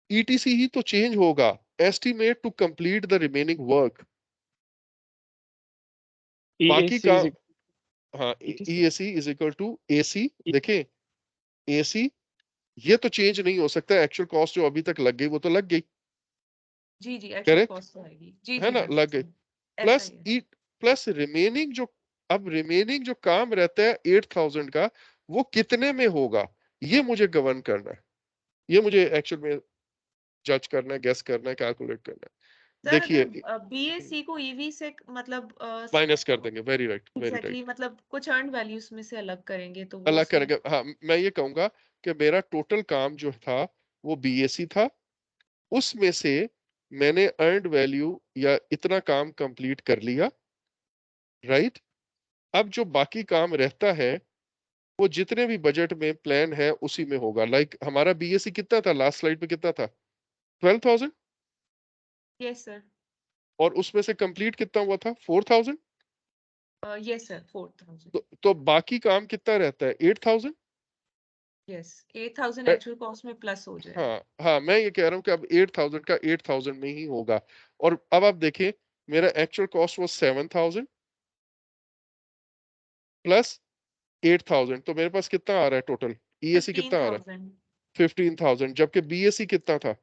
ईटीसी ही तो चेंज होगा। Estimate to complete the remaining work, बाकी EAC का। is हाँ, ETC EAC is equal to AC. देखें, एसी ये तो चेंज नहीं हो सकता, एक्चुअल कॉस्ट जो अभी तक लग गई वो तो लग गई। जी जी एक्चुअल करेक्ट कॉस्ट तो आएगी। जी है जी ना, लग गई। बिल्कुल ऐसा प्लस ही है। ई प्लस रिमेनिंग जो, अब रिमेनिंग जो काम रहता है 8000 का, वो कितने में होगा, ये मुझे गवर्न करना है, ये मुझे एक्चुअल में जज करना है, गेस करना है, कैलकुलेट करना है। सर देखिए, अगर BAC को EV से मतलब माइनस कर देंगे। Very right, very exactly right. मतलब कुछ अर्न वैल्यूज में से अलग करेंगे तो वो अलग सही। करेंगे, हाँ। मैं ये कहूंगा कि मेरा टोटल काम जो था वो बीएसी था, उसमें से मैंने अर्नड वैल्यू या इतना काम कंप्लीट कर लिया, राइट। अब जो बाकी काम रहता है वो जितने भी बजट में प्लान है उसी में होगा। लाइक हमारा बीएसी कितना था, लास्ट स्लाइड पे कितना था? 12,000। Yes sir. और उसमें से कंप्लीट कितना हुआ था? 4,000। Yes sir 4000। तो बाकी काम कितना रहता है? 8,000। यस 8000 एक्चुअल कॉस्ट में प्लस हो जाएगा। हाँ हाँ, मैं ये कह रहा हूँ कि अब 8,000 का 8,000 में ही होगा। और अब आप देखें, मेरा एक्चुअल कॉस्ट वो 7,000 प्लस 8,000, तो मेरे पास कितना आ रहा है टोटल? ईएसी कितना आ रहा है? 15000। 15,000, जबकि बीएसी कितना था?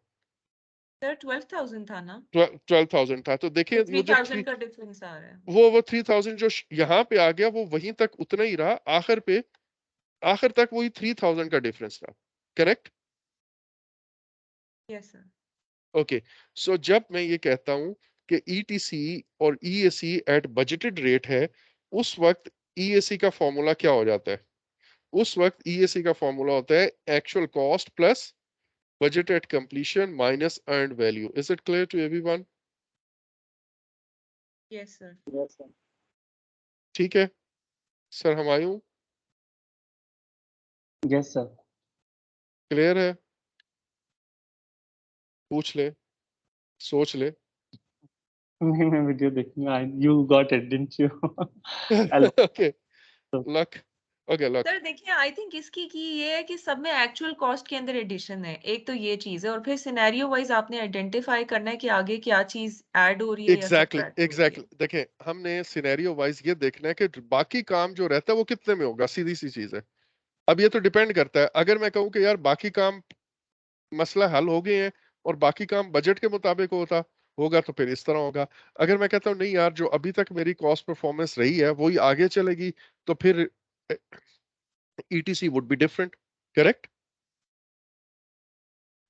सर 12000 था ना। 12,000 था। तो देखिए तो वो जो 3000 का डिफरेंस आ रहा है। वो 3,000 जो यहाँ पे आ गया वो वहीं तक उतना ही रहा, आखिर तक वही 3,000 का डिफरेंस था। करेक्ट? Yes sir. ओके। सो जब मैं ये कहता हूं कि ईटीसी और ईएसी एट बजटेड रेट है, उस वक्त ईएसी का फॉर्मूला क्या हो जाता है? उस वक्त ईएसी का फॉर्मूला होता है actual cost plus budget at completion minus earned value. Is it clear to everyone? Yes sir. Yes, sir. ठीक है सर, हम आयू यस सर। क्लियर है? पूछ ले, सोच ले। नहीं, मैं वीडियो देखूंगा। You got it, didn't you? Okay, luck. Okay, luck. Sir देखिए आई थिंक इसकी की ये है कि सब में एक्चुअल कॉस्ट के अंदर एडिशन है, एक तो ये चीज है, और फिर सिनेरियो वाइज आपने आइडेंटिफाई करना है कि आगे क्या चीज ऐड हो रही है या एग्जैक्टली सब्ट्रैक्ट हो रही एग्जैक्टली है। देखें, हमने सिनेरियो वाइज ये देखना है कि बाकी काम जो रहता है वो कितने में होगा, सीधी सी चीज है। अब ये तो डिपेंड करता है, अगर मैं कहूँ कि यार बाकी काम मसला हल हो गए हैं और बाकी काम बजट के मुताबिक होगा तो फिर इस तरह होगा। अगर मैं कहता हूँ नहीं यार, जो अभी तक मेरी कॉस्ट परफॉर्मेंस रही है वही आगे चलेगी, तो फिर etc would be different. Correct?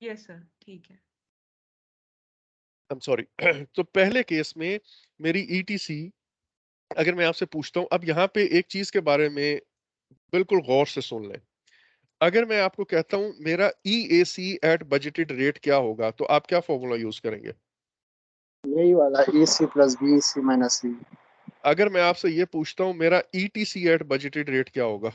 Yes sir ठीक है। आई एम सॉरी। तो पहले केस में मेरी ईटीसी, अगर मैं आपसे पूछता हूं, अब यहाँ पे एक चीज के बारे में बिल्कुल गौर से सुन लें। अगर मैं आपको कहता हूं मेरा ईएसी एट बजटेड रेट क्या होगा, तो आप क्या फॉर्मूला यूज करेंगे? यही वाला AC plus BC minus C। अगर मैं आपसे ये पूछता हूं मेरा ईटीसी एट बजटेड रेट क्या होगा?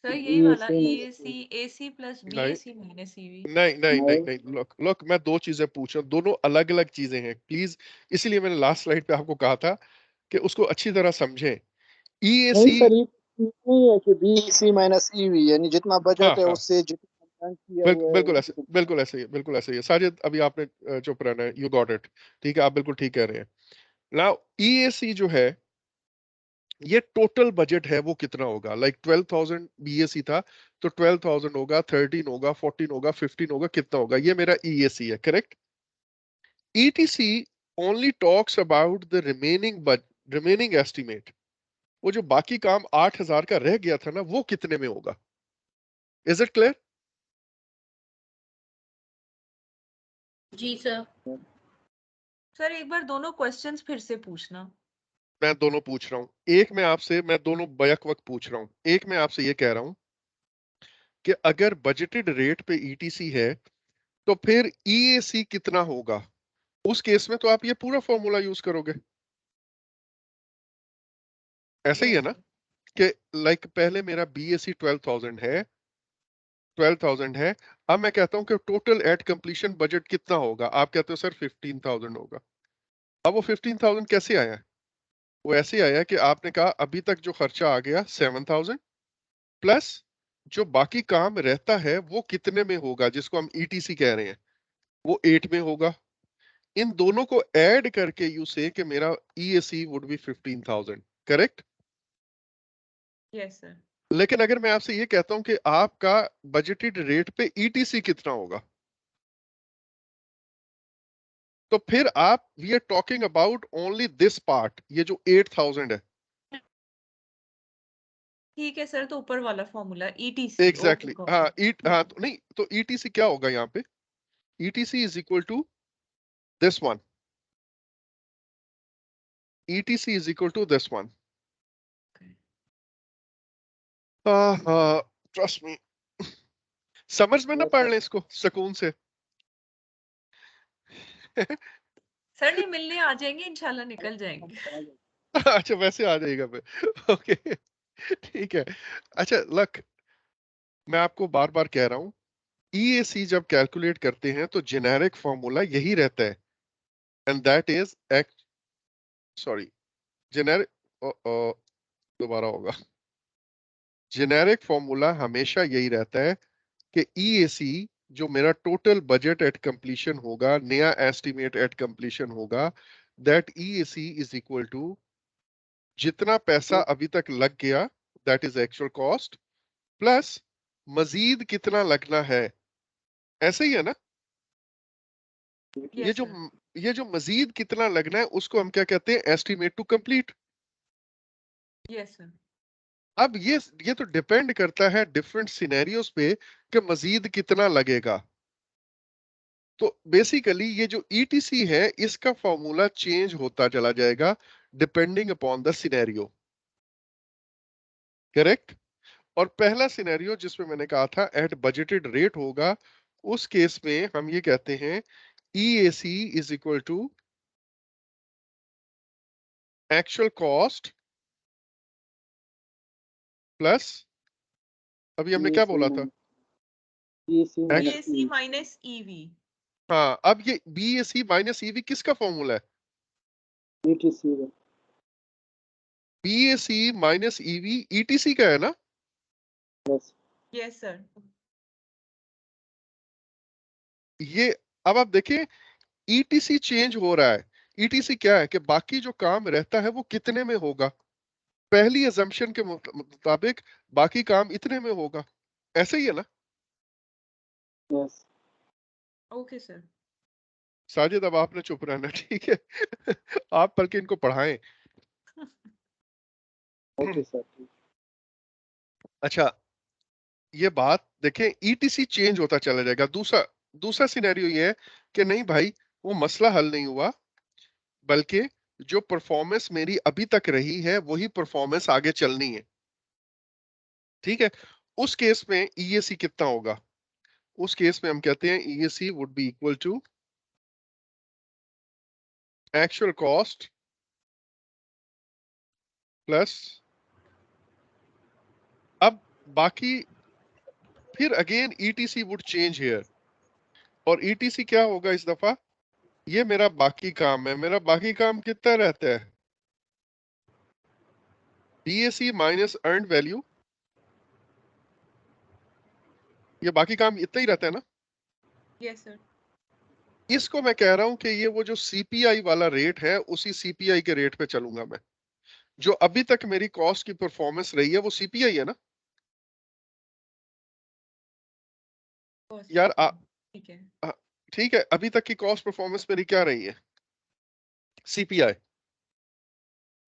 सर यही वाला EAC EAC AC प्लस नहीं BAC माइनस EV। नहीं नहीं नहीं नहीं, नहीं, लुक लुक, मैं दो चीजें पूछ रहा हूं, दोनों अलग अलग चीजें हैं प्लीज। इसीलिए मैंने लास्ट स्लाइड पे आपको कहा था कि उसको अच्छी तरह समझें। नहीं ईएसी सर, नहीं है कि बीईसी माइनस ईवी, यानी जितना हाँ बजट है हाँ उससे जितना प्लान किया हुआ है बिल्कुल ऐसे, उसी बिल्कुल ऐसे ही है, बिल्कुल ऐसे ही है साजिद। अभी आपने चुप रहना है, यू गॉट इट। ठीक है, आप बिल्कुल ठीक कह रहे हैं। नाउ ईएसी जो है, ये टोटल बजट है वो कितना होगा? लाइक 12,000 बीएससी था, तो 12,000 होगा, 13 होगा, 14 होगा, 15 होगा, कितना होगा? ये मेरा ईएसी है, correct. Etc only talks about the remaining estimate. वो जो बाकी काम 8,000 का रह गया था ना, वो कितने में होगा? Is it clear? जी सर। सर एक बार दोनों क्वेश्चंस फिर से पूछना। मैं दोनों पूछ रहा हूं, एक मैं आपसे, मैं दोनों बैक वक्त पूछ रहा हूं। एक मैं आपसे ये कह रहा हूं कि अगर बजटेड रेट पे ईटीसी है तो फिर ईएसी कितना होगा? उस केस में तो आप ये पूरा फॉर्मूला यूज करोगे, ऐसा ही है यस ना? कि लाइक पहले मेरा बीएससी 12,000 है, 12,000 है। अब मैं कहता हूं कि टोटल एट कंप्लीशन बजट कितना होगा? आप कहते हो सर 15,000 होगा। अब वो 15,000 कैसे आया? वो ऐसे आया कि आपने कहा अभी तक जो खर्चा आ गया 7,000 प्लस जो बाकी काम रहता है वो कितने में होगा, जिसको हम ईटीसी कह रहे हैं, वो 8 में होगा। इन दोनों को ऐड करके यू से कि मेरा EAC would be 15,000, correct. Yes sir. लेकिन अगर मैं आपसे ये कहता हूं कि आपका बजटेड रेट पे ईटीसी कितना होगा, तो फिर आप, we are talking about only this part, ये जो 8,000 है। ठीक है सर, तो ऊपर वाला फॉर्मूला ईटीसी। ओके एग्जैक्टली हाँ, हाँ गॉट तो नहीं, तो ईटीसी क्या होगा यहाँ पे? ETC is equal to this one, ETC is equal to this one. Trust me, समझ में ना पढ़ लें इसको सुकून से। सर नहीं, मिलने आ जाएंगे इंशाल्लाह, निकल जाएंगे। अच्छा वैसे आ जाएगा फिर, ओके ठीक है। अच्छा लक, मैं आपको बार बार कह रहा हूं, ईएसी जब कैलकुलेट करते हैं तो जेनेरिक फॉर्मूला यही रहता है, and that is x, sorry, generic, दोबारा होगा। जेनेरिक फॉर्मूला हमेशा यही रहता है कि ईएसी जो मेरा टोटल बजट एट कंप्लीशन होगा, नया एस्टिमेट एट कंप्लीशन होगा, that EAC is equal to जितना पैसा अभी तक लग गया, that is actual cost, plus मजीद कितना लगना है। ऐसे ही है ना? ये यस जो सर। ये जो मजीद कितना लगना है उसको हम क्या कहते हैं? Estimate to complete. Yes sir. अब ये तो डिपेंड करता है डिफरेंट सिनेरियोज पे कि मजीद कितना लगेगा। तो बेसिकली ये जो ईटीसी है इसका फॉर्मूला चेंज होता चला जाएगा depending upon the scenario, correct. और पहला सिनेरियो जिसमें मैंने कहा था एट बजटेड रेट होगा, उस केस में हम ये कहते हैं EAC is equal to actual cost plus, अभी हमने क्या बोला था? Act- BSC minus EV. हाँ, अब ये बीएसी माइनस ईवी किसका फॉर्मूला है? बीएसी माइनस ईवी ईटीसी का है ना? Yes sir. ये अब आप देखिए, ईटीसी चेंज हो रहा है। ईटीसी क्या है कि बाकी जो काम रहता है वो कितने में होगा, पहली अजम्पशन के मुताबिक बाकी काम इतने में होगा। ऐसे ही है ना? Okay sir. साजिद अब आपने चुप रहना, ठीक है आप बल्कि इनको पढ़ाएं। Okay sir. अच्छा, ये बात देखें, ईटीसी चेंज होता चला जाएगा। दूसरा दूसरा सिनेरियो ये है कि नहीं भाई, वो मसला हल नहीं हुआ, बल्कि जो परफॉर्मेंस मेरी अभी तक रही है वही परफॉर्मेंस आगे चलनी है। ठीक है, उस केस में ईएसी कितना होगा? उस केस में हम कहते हैं EAC would be equal to actual cost plus, अब बाकी फिर again ETC would change here, और ईटीसी क्या होगा इस दफा? ये मेरा बाकी काम है, मेरा बाकी काम कितना रहता है? BAC माइनस अर्नड वैल्यू, ये बाकी काम इतना ही रहता है ना। Yes sir. इसको मैं कह रहा हूं कि ये वो जो CPI वाला रेट है उसी CPI के रेट पे चलूंगा मैं। जो अभी तक मेरी कॉस्ट की परफॉर्मेंस रही है वो CPI है ना यार। ठीक है। ठीक है, अभी तक की कॉस्ट परफॉर्मेंस मेरी क्या रही है? CPI।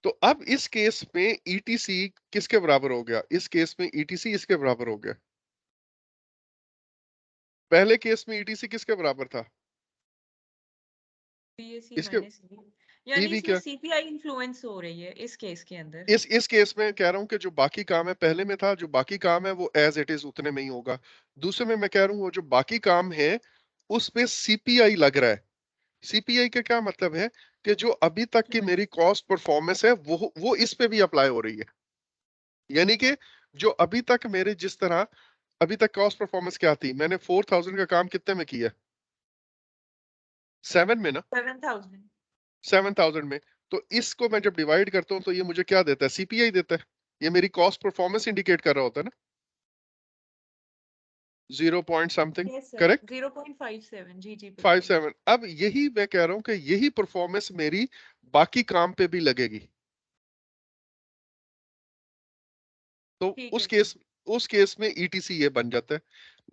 तो अब इस केस में ETC किसके बराबर हो गया? इस केस में ETC इसके बराबर हो गया। पहले केस में ETC किसके बराबर था? BAC इसके माइनस यानी EV इसमें क्या? CPI इन्फ्लुएंस हो रही है इस केस के अंदर। इस केस में कह रहा हूं कि जो बाकी काम है पहले में था, जो बाकी काम है वो एज इट इज उतने में ही होगा। दूसरे में मैं कह रहा हूं वो जो बाकी काम है उस पे CPI लग रहा है। CPI का क्या मतलब है कि जो अभी तक की मेरी कॉस्ट परफॉर्मेंस है वो इस पे भी अप्लाई हो रही है। यानी कि जो अभी तक मेरे जिस तरह अभी तक कॉस्ट परफॉर्मेंस क्या थी, मैंने 4000 का काम कितने में किया? 7 में ना। 7000। 7000 में। तो इसको मैं जब डिवाइड करता हूं तो ये मुझे क्या देता है? CPI देता है। ये मेरी कॉस्ट परफॉर्मेंस इंडिकेट कर रहा होता है ना, 0 point something. Yes sir. Correct. 0.57 जी जी बिल्कुल। 57। अब यही मैं कह रहा हूं कि यही परफॉर्मेंस मेरी बाकी काम पे भी लगेगी। तो ठीक उस है केस सर। उस केस में ETC ये बन जाता है।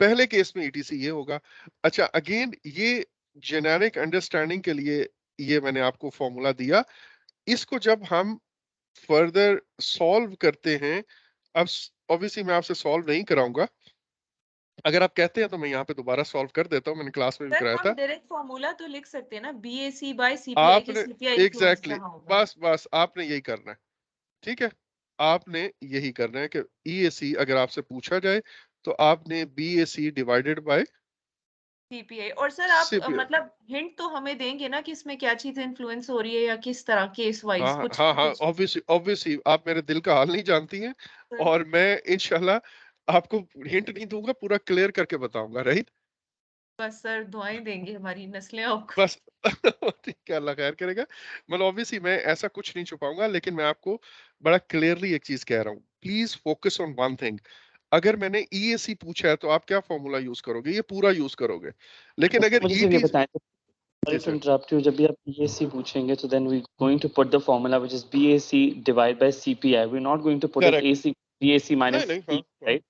पहले केस में ETC ये होगा। अच्छा, अगेन ये जेनेरिक अंडरस्टैंडिंग के लिए ये मैंने आपको फॉर्मूला दिया। इसको जब हम फर्दर सॉल्व करते हैं, अब ऑब्वियसली मैं आपसे सॉल्व नहीं कराऊंगा। अगर आप कहते हैं तो मैं यहाँ पे दोबारा सॉल्व कर देता हूँ, मैंने क्लास में भी सर कराया हम था। डायरेक्ट फॉर्मूला तो लिख सकते हैं ना, BAC बाय CPI के आपने CPI इन्फ्लुएंस एग्जैक्टली कहाँ होगा। बस आपने यही करना है। ठीक है, आपने यही करना है कि EAC अगर आपसे पूछा जाए तो आपने BAC डिवाइडेड बाय CPI। और सर आप CPI। मतलब हिंट तो हमें देंगे ना कि इसमें क्या चीज इन्फ्लुएंस हो रही है या किस तरह केस वाइज हाँ कुछ हाँ ना हाँ, कुछ। ऑब्वियसली आप मेरे दिल का हाल नहीं जानती हैं। सर और मैं इंशाल्लाह आपको हिंट नहीं दूंगा, पूरा क्लियर करके बताऊंगा, राइट। बस सर दुआएं देंगे हमारी नस्लें आपको। बस ठीक है, अल्लाह खैर करेगा। मतलब ऑब्वियसली मैं ऐसा कुछ नहीं छुपाऊंगा, लेकिन मैं आपको बड़ा क्लियरली एक चीज कह रहा हूँ, please focus on one thing. अगर मैंने EAC पूछा है तो आप क्या फॉर्मूला यूज करोगे? ये पूरा यूज करोगे। लेकिन अच्छा, अगर मुझे सिर्फ ये ET बताएं, जी sorry to sir. Interrupt you, जब भी आप BAC पूछेंगे तो then we going to put the formula which is BAC divide by CPI, we are not going to put it correct. BAC नहीं माइनस नहीं, हाँ C, हाँ, राइट?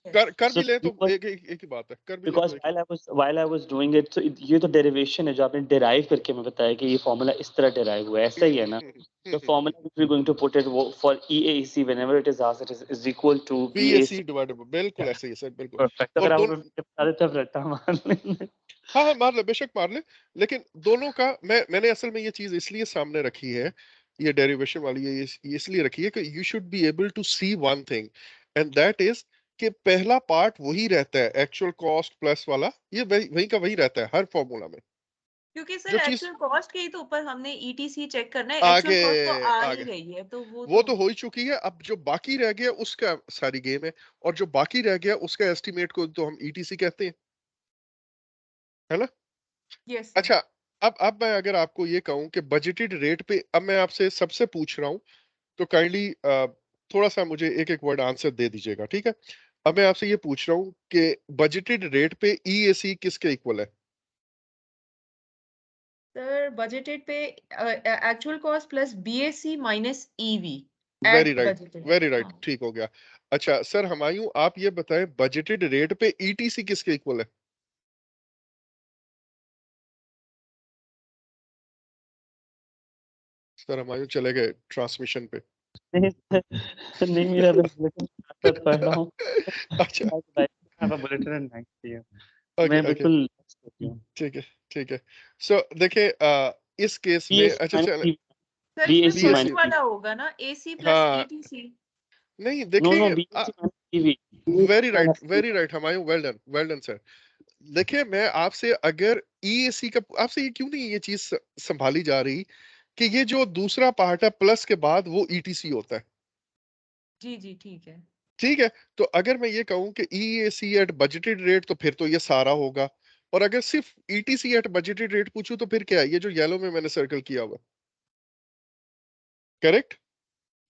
कर भी सो ले तो एक ही बात है, कर भी ले बिकॉज तो एक ही। while I was doing it, so ये तो डेरिवेशन है जो आपने डिराइव करके हमें बताया कि ये फॉर्मूला इस तरह डिराइव हुआ है, ऐसा ही है ना? The formula which we're going to put it for EAC whenever it is asked, it is equal to BAC BAC. Divided, बिल्कुल Yeah, ऐसे ही है सर, बिल्कुल। perfect. और अगर आप दोनों, हमें बता देते तो रट्टा मार लेंगे। हाँ हाँ मार ले, बेशक मार ले। लेकिन दोनों का मैंने असल में ये चीज इसलिए सामने रखी है, ये डेरिवेशन वाली है, ये इसलिए रखी है कि you should be able to see one thing, and that is कि पहला पार्ट वही रहता है, एक्चुअल कॉस्ट प्लस वाला, ये वही का वही रहता है हर फॉर्मूला में। क्योंकि सर जो चीज एक्चुअल कॉस्ट के ही तो ऊपर हमने ETC चेक करना है, आगे एक्चुअल कॉस्ट तो आ ही आगे रही है तो वो वो तो। तो हो ही चुकी है, अब जो बाकी रह गया उसका सारी गेम है। और जो बाकी रह गया उसका एस्टिमेट को तो हम ETC कहते हैं, है ना। Yes sir. अच्छा, अब मैं अगर आपको ये कहूं कि बजटेड रेट पे, अब मैं आपसे सबसे पूछ रहा हूं, तो काइंडली थोड़ा सा मुझे एक एक वर्ड आंसर दे दीजिएगा, ठीक है। अब मैं आपसे ये पूछ रहा हूँ कि बजटेड रेट पे EAC किसके इक्वल है? सर बजटेड पे actual cost plus BAC minus EV very at right, budgeted. Very right, हाँ ठीक हो गया। अच्छा सर हुमायूं, आप ये बताएं बजटेड रेट पे ETC किसके इक्वल है? सर हुमायूं चले गए ट्रांसमिशन पे। नहीं नहीं, मेरा बुलेटिन साथ पढ़ रहा हूँ। अच्छा, बुलेटिन एंड ओके मैं ओके, बिल्कुल करती हूँ। ठीक है ठीक है। सो देखिए इस केस में, BAC अच्छा माइनस चले, सर इसमें BAC फर्स्ट BAC, माइनस वाला होगा ना, AC प्लस हाँ ETC। नहीं नो नो, देखिए, BAC minus EV, very right, minus very right Humayun, well done sir. देखिए मैं आपसे अगर EAC का, आपसे ये क्यों नहीं ये चीज संभाली जा रही कि ये जो दूसरा पार्ट है प्लस के बाद वो ETC होता है, जी जी ठीक है। ठीक है। तो अगर मैं ये कहूं कि EAC एट बजटेड रेट तो फिर तो ये सारा होगा। और अगर सिर्फ ETC एट बजटेड रेट पूछूं तो फिर क्या है, ये जो येलो में मैंने सर्कल किया हुआ, करेक्ट।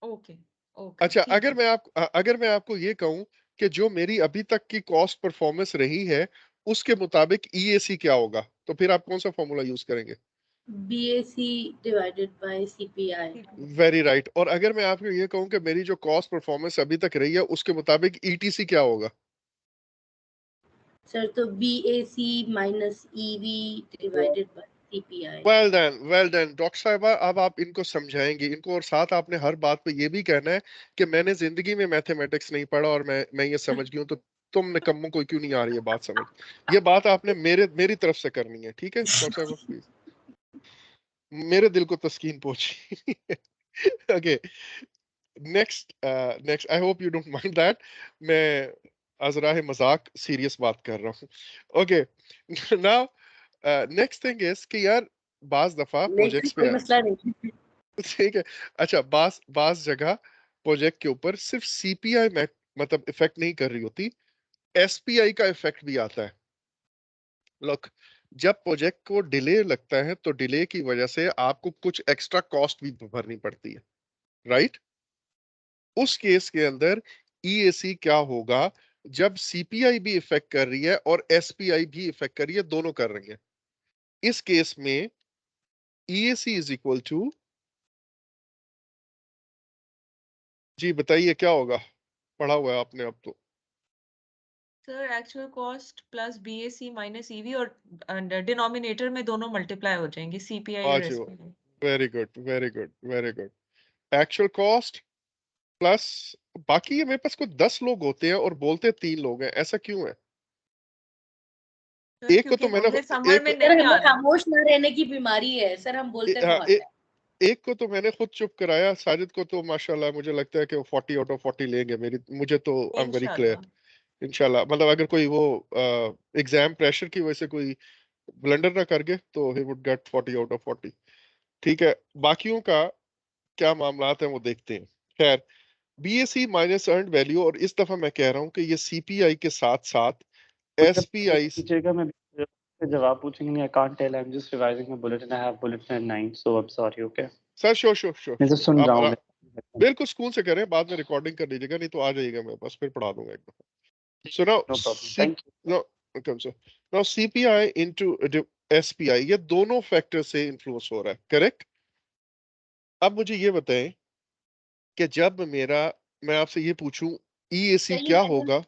ओके ओके अच्छा, ठीक है अगर मैं आपको ये कहूं कि जो मेरी अभी तक की कॉस्ट परफॉर्मेंस रही है उसके मुताबिक ईएसी क्या होगा, तो फिर आप कौन सा फॉर्मूला यूज करेंगे? BAC divided by CPI. Very right. और अगर मैं आपको ये कहूं कि मेरी जो कॉस्ट परफॉर्मेंस अभी तक रही है उसके मुताबिक ईटीसी क्या होगा? सर तो BAC minus EV divided by CPI. Well done doctor साहिबा, अब आप इनको समझाएंगे इनको, और साथ आपने हर बात पे ये भी कहना है कि मैंने जिंदगी में मैथमेटिक्स नहीं पढ़ा और मैं ये समझ गई हूं, तो तुम निकम्मों को क्यों नहीं आ रही है बात समझ। ये बात आपने मेरी तरफ से करनी है, ठीक है डॉक्टर साहिबा प्लीज, मेरे दिल को तस्कीन पहुंची। Okay, next I hope you don't mind that, मैं अजराह मजाक सीरियस बात कर रहा हूँ। Okay, now next thing is कि यार बाज दफा नहीं प्रोजेक्ट्स पे कोई मसला नहीं। ठीक है, अच्छा बाज बाज जगह प्रोजेक्ट के ऊपर सिर्फ सीपीआई में मतलब इफेक्ट नहीं कर रही होती, एसपीआई का इफेक्ट भी आता है। लुक, जब प्रोजेक्ट को डिले लगता है तो डिले की वजह से आपको कुछ एक्स्ट्रा कॉस्ट भी भरनी पड़ती है, राइट? उस केस के अंदर ईएसी क्या होगा जब सीपीआई भी इफेक्ट कर रही है और एसपीआई भी इफेक्ट कर रही है, दोनों कर रही है। इस केस में ईएसी इज इक्वल टू, जी बताइए क्या होगा, पढ़ा हुआ है आपने अब तो। Sir actual cost plus BAC minus EV और डिनोमिनेटर में दोनों मल्टीप्लाई हो जाएंगे सीपीआई और आज SPI. Very good very good very good. Actual cost plus, बाकी ये मेरे पास कुछ 10 लोग होते हैं और बोलते 3 लोग हैं, ऐसा क्यों है? सर एक को क्योंकि तो मैंने हमें समझ में एक सर नहीं आ हमें रहा है। खामोश ना रहने की बीमारी है सर, हम बोलते हाँ, बहुत है। एक को तो मैंने खुद चुप कराया, साजिद को तो माशाल्लाह मुझे लगता है कि वो 40 आउट ऑफ 40 लेंगे मेरी, मुझे तो आई एम वेरी क्लियर। इंशाल्लाह। इंशाल्लाह, मतलब अगर कोई वो एग्जाम प्रेशर की वजह से कोई ब्लंडर ना कर गए तो he would get 40 out of 40। ठीक है, बाकियों का क्या मामलात है वो देखते हैं। खैर, बीएसई माइनस अर्न्ड वैल्यू, और इस दफा मैं कह रहा हूं कि ये सीपीआई के साथ साथ एसपीआई। पूछेगा मैं जवाब पूछेंगे नहीं, I can't tell, I am just revising my bulletin, I have bulletin at 9 so I am sorry. Okay sir sure sure sure मैं तो श्योर, सुन रहा हूँ। आप बिल्कुल सुकून से करें, बाद में रिकॉर्डिंग कर लीजिएगा, नहीं तो आ जाइएगा मेरे पास, फिर पढ़ा दूंगा एक दफा। So now no problem, thank you. Come so now CPI into SPI, ये दोनों फैक्टर से इन्फ्लुएंस हो रहा है, करेक्ट? अब मुझे ये बताएं कि जब मेरा, मैं आपसे ये पूछूं ईएसी सर ये क्या मैंने, होगा?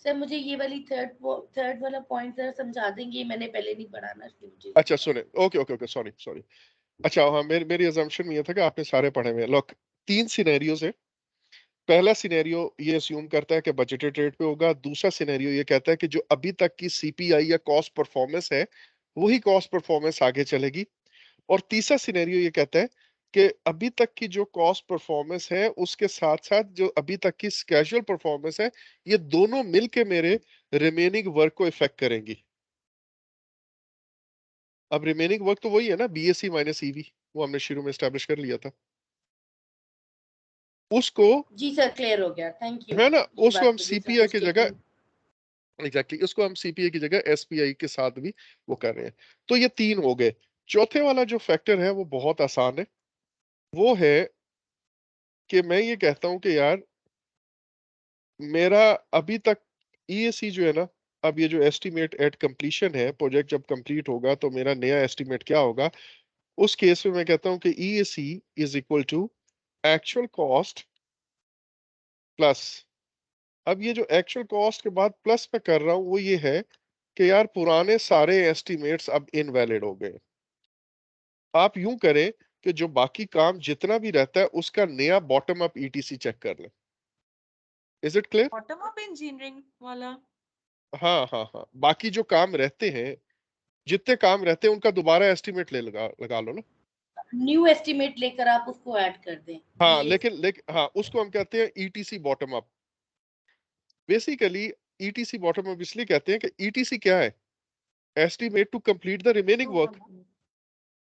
सर मुझे ये वाली थर्ड वाला पॉइंट जरा समझा देंगे, मैंने पहले नहीं पढ़ा ना इसलिए मुझे अच्छा इसलिए। सुने, okay okay okay, sorry sorry. अच्छा हाँ, मेरी अजम्पशन ये था कि आपने सारे पढ़े हुए हैं। लुक, 3 सिनेरियोज है। पहला सिनेरियो ये अस्यूम करता है कि बजटेड रेट पे होगा, दूसरा सिनेरियो ये कहता है कि जो अभी तक की सीपीआई या कॉस्ट परफॉर्मेंस है वही कॉस्ट परफॉर्मेंस आगे चलेगी, और तीसरा सिनेरियो ये कहता है कि अभी तक की जो कॉस्ट परफॉर्मेंस है उसके साथ साथ जो अभी तक की कैजुअल परफॉर्मेंस है, ये दोनों मिलके मेरे रिमेनिंग वर्क को इफेक्ट करेंगी। अब रिमेनिंग वर्क तो वही है ना, बीएससी माइनस ईवी, वो हमने शुरू में एस्टेब्लिश कर लिया था। उसको, जी सर क्लियर हो गया, थैंक यू। है ना, ये उसको बात हम मुझे सीपीआई की जगह, अंडरस्टैंडिंग। एग्जैक्टली उसको हम सीपीआई की जगह एसपीआई के साथ भी वो कर रहे हैं। तो ये 3 हो गए। चौथे वाला जो फैक्टर है वो बहुत आसान है, वो है कि मैं ये कहता हूं कि यार मेरा अभी तक ईएसी जो है ना, अब ये जो एस्टिमेट एट कंप्लीशन है, प्रोजेक्ट जब कंप्लीट होगा तो मेरा नया एस्टिमेट क्या होगा, उस केस में मैं कहता हूं कि EAC is equal to actual cost plus, अब ये जो एक्चुअल कॉस्ट के बाद प्लस मैं कर रहा हूं वो ये है कि यार पुराने सारे एस्टिमेट्स अब इनवैलिड हो गए। आप यूं करें कि जो बाकी काम जितना भी रहता है उसका नया बॉटम अप ईटीसी चेक कर लें। Is it clear? Bottom up engineering वाला। हाँ हाँ हाँ, बाकी जो काम रहते हैं, जितने काम रहते हैं उनका दोबारा एस्टिमेट ले लगा लगा लो ना। न्यू एस्टिमेट लेकर आप उसको ऐड कर दें। हाँ BAC। लेकिन हाँ, उसको हम कहते हैं ETC bottom up. Basically ETC bottom up इसलिए कहते हैं कि ईटीसी क्या है, estimate to complete the remaining work,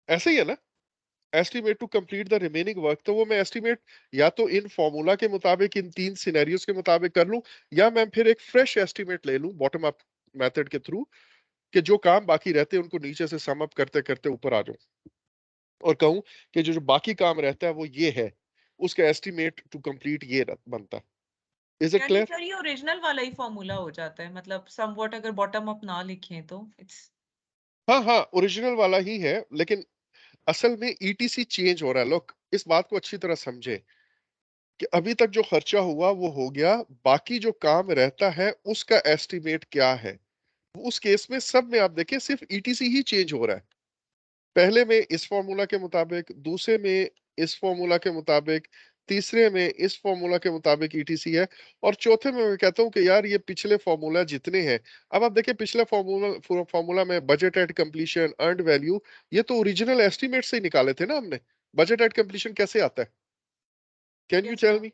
ऐसे ही है ना, estimate to complete the remaining work. तो वो मैं एस्टिमेट या तो इन फॉर्मूला के मुताबिक, इन 3 सिनेरियोस के मुताबिक कर लूं, या मैं फिर एक फ्रेश एस्टिमेट ले लूं बॉटम अप मेथड के थ्रू, कि जो काम बाकी रहते हैं उनको नीचे से सम अप करते करते ऊपर आ जाऊं, और कहूं कि जो जो बाकी काम रहता है वो ये है, उसका एस्टिमेट टू कंप्लीट ये बनता है। इज इट यानी क्लियर? सर ये ओरिजिनल वाला ही फॉर्मूला हो जाता है, मतलब समवॉट अगर बॉटम अप ना लिखें तो इट्स हाँ हाँ, ओरिजिनल वाला ही है, लेकिन असल में ईटीसी चेंज हो रहा है। लोग इस बात को अच्छी तरह समझे कि अभी तक जो खर्चा हुआ वो हो गया, बाकी जो काम रहता है उसका एस्टिमेट क्या है। उस केस में सब में आप देखिए सिर्फ ईटीसी ही चेंज हो रहा है। पहले में इस फॉर्मूला के मुताबिक, दूसरे में इस फॉर्मूला के मुताबिक, तीसरे में इस फॉर्मूला के मुताबिक ईटीसी है, और चौथे में मैं कहता हूं कि यार ये पिछले फॉर्मूला जितने हैं। अब आप देखिए पिछले फॉर्मूला में budget at completion, earned value, ये तो ओरिजिनल एस्टिमेट से ही निकाले थे ना हमने। बजट एट कंप्लीशन कैसे आता है? Can you yes tell sir. Me?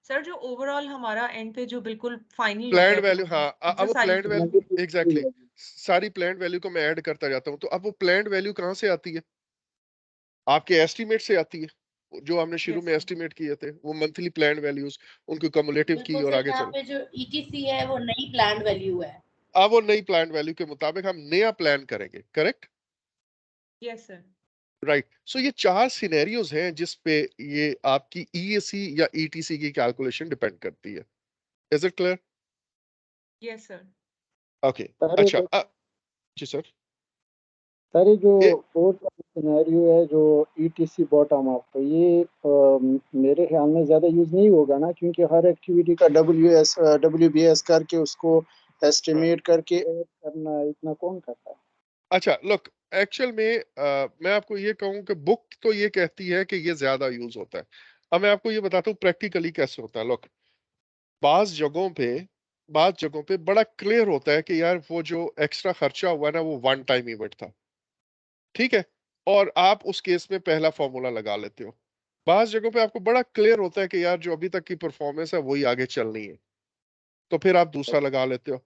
Sir जो ओवरऑल हमारा एंड पे जो बिल्कुल फाइनल होता प्लान्ड है वैल्यू, हाँ, अब वो एक्सरसाइज प्लान्ड होता है। वैल्यू, एग्जैक्टली, सारी प्लान्ड वैल्यू को मैं ऐड करता जाता हूँ, तो अब वो प्लान्ड वैल्यू कहाँ से आती है? आपके एस्टिमेट से आती है। जो हमने शुरू यस में सर। एस्टिमेट किए थे वो मंथली प्लान वैल्यूज, उनको कम्युलेटिव की बिल्कुल और सर, आगे यहाँ चलो। पे जो ईटीसी है वो नई प्लान वैल्यू है। अब वो नई प्लान वैल्यू के मुताबिक हम नया प्लान करेंगे, करेक्ट? Yes sir. राइट। सो ये 4 सिनेरियोज हैं जिस पे ये आपकी ईएसी या ईटीसी की कैलकुलेशन डिपेंड करती है। Is it clear? Yes sir. Okay, sir अच्छा, जी सर। सर ये जो ये फोर्थ सिनेरियो है जो ईटीसी बॉटम अप, तो ये मेरे ख्याल में ज़्यादा यूज़ नहीं होगा ना, क्योंकि हर एक्टिविटी का WBS करके उसको एस्टिमेट करके ऐड करना, इतना कौन करता है? अच्छा, लुक, एक्चुअल में मैं आपको ये कहूं कि बुक तो ये कहती है कि ये ज्यादा यूज होता है। अब मैं आपको ये बताता हूँ प्रैक्टिकली कैसे होता है। लुक, बाज जगहों पे बाज जगहों पे बड़ा क्लियर होता है कि यार वो जो एक्स्ट्रा खर्चा हुआ ना वो वन टाइम इवेंट था, ठीक है, और आप उस केस में पहला फॉर्मूला लगा लेते हो। बाज जगहों पे आपको बड़ा क्लियर होता है कि यार जो अभी तक की परफॉर्मेंस है वही आगे चलनी है, तो फिर आप दूसरा लगा लेते हो।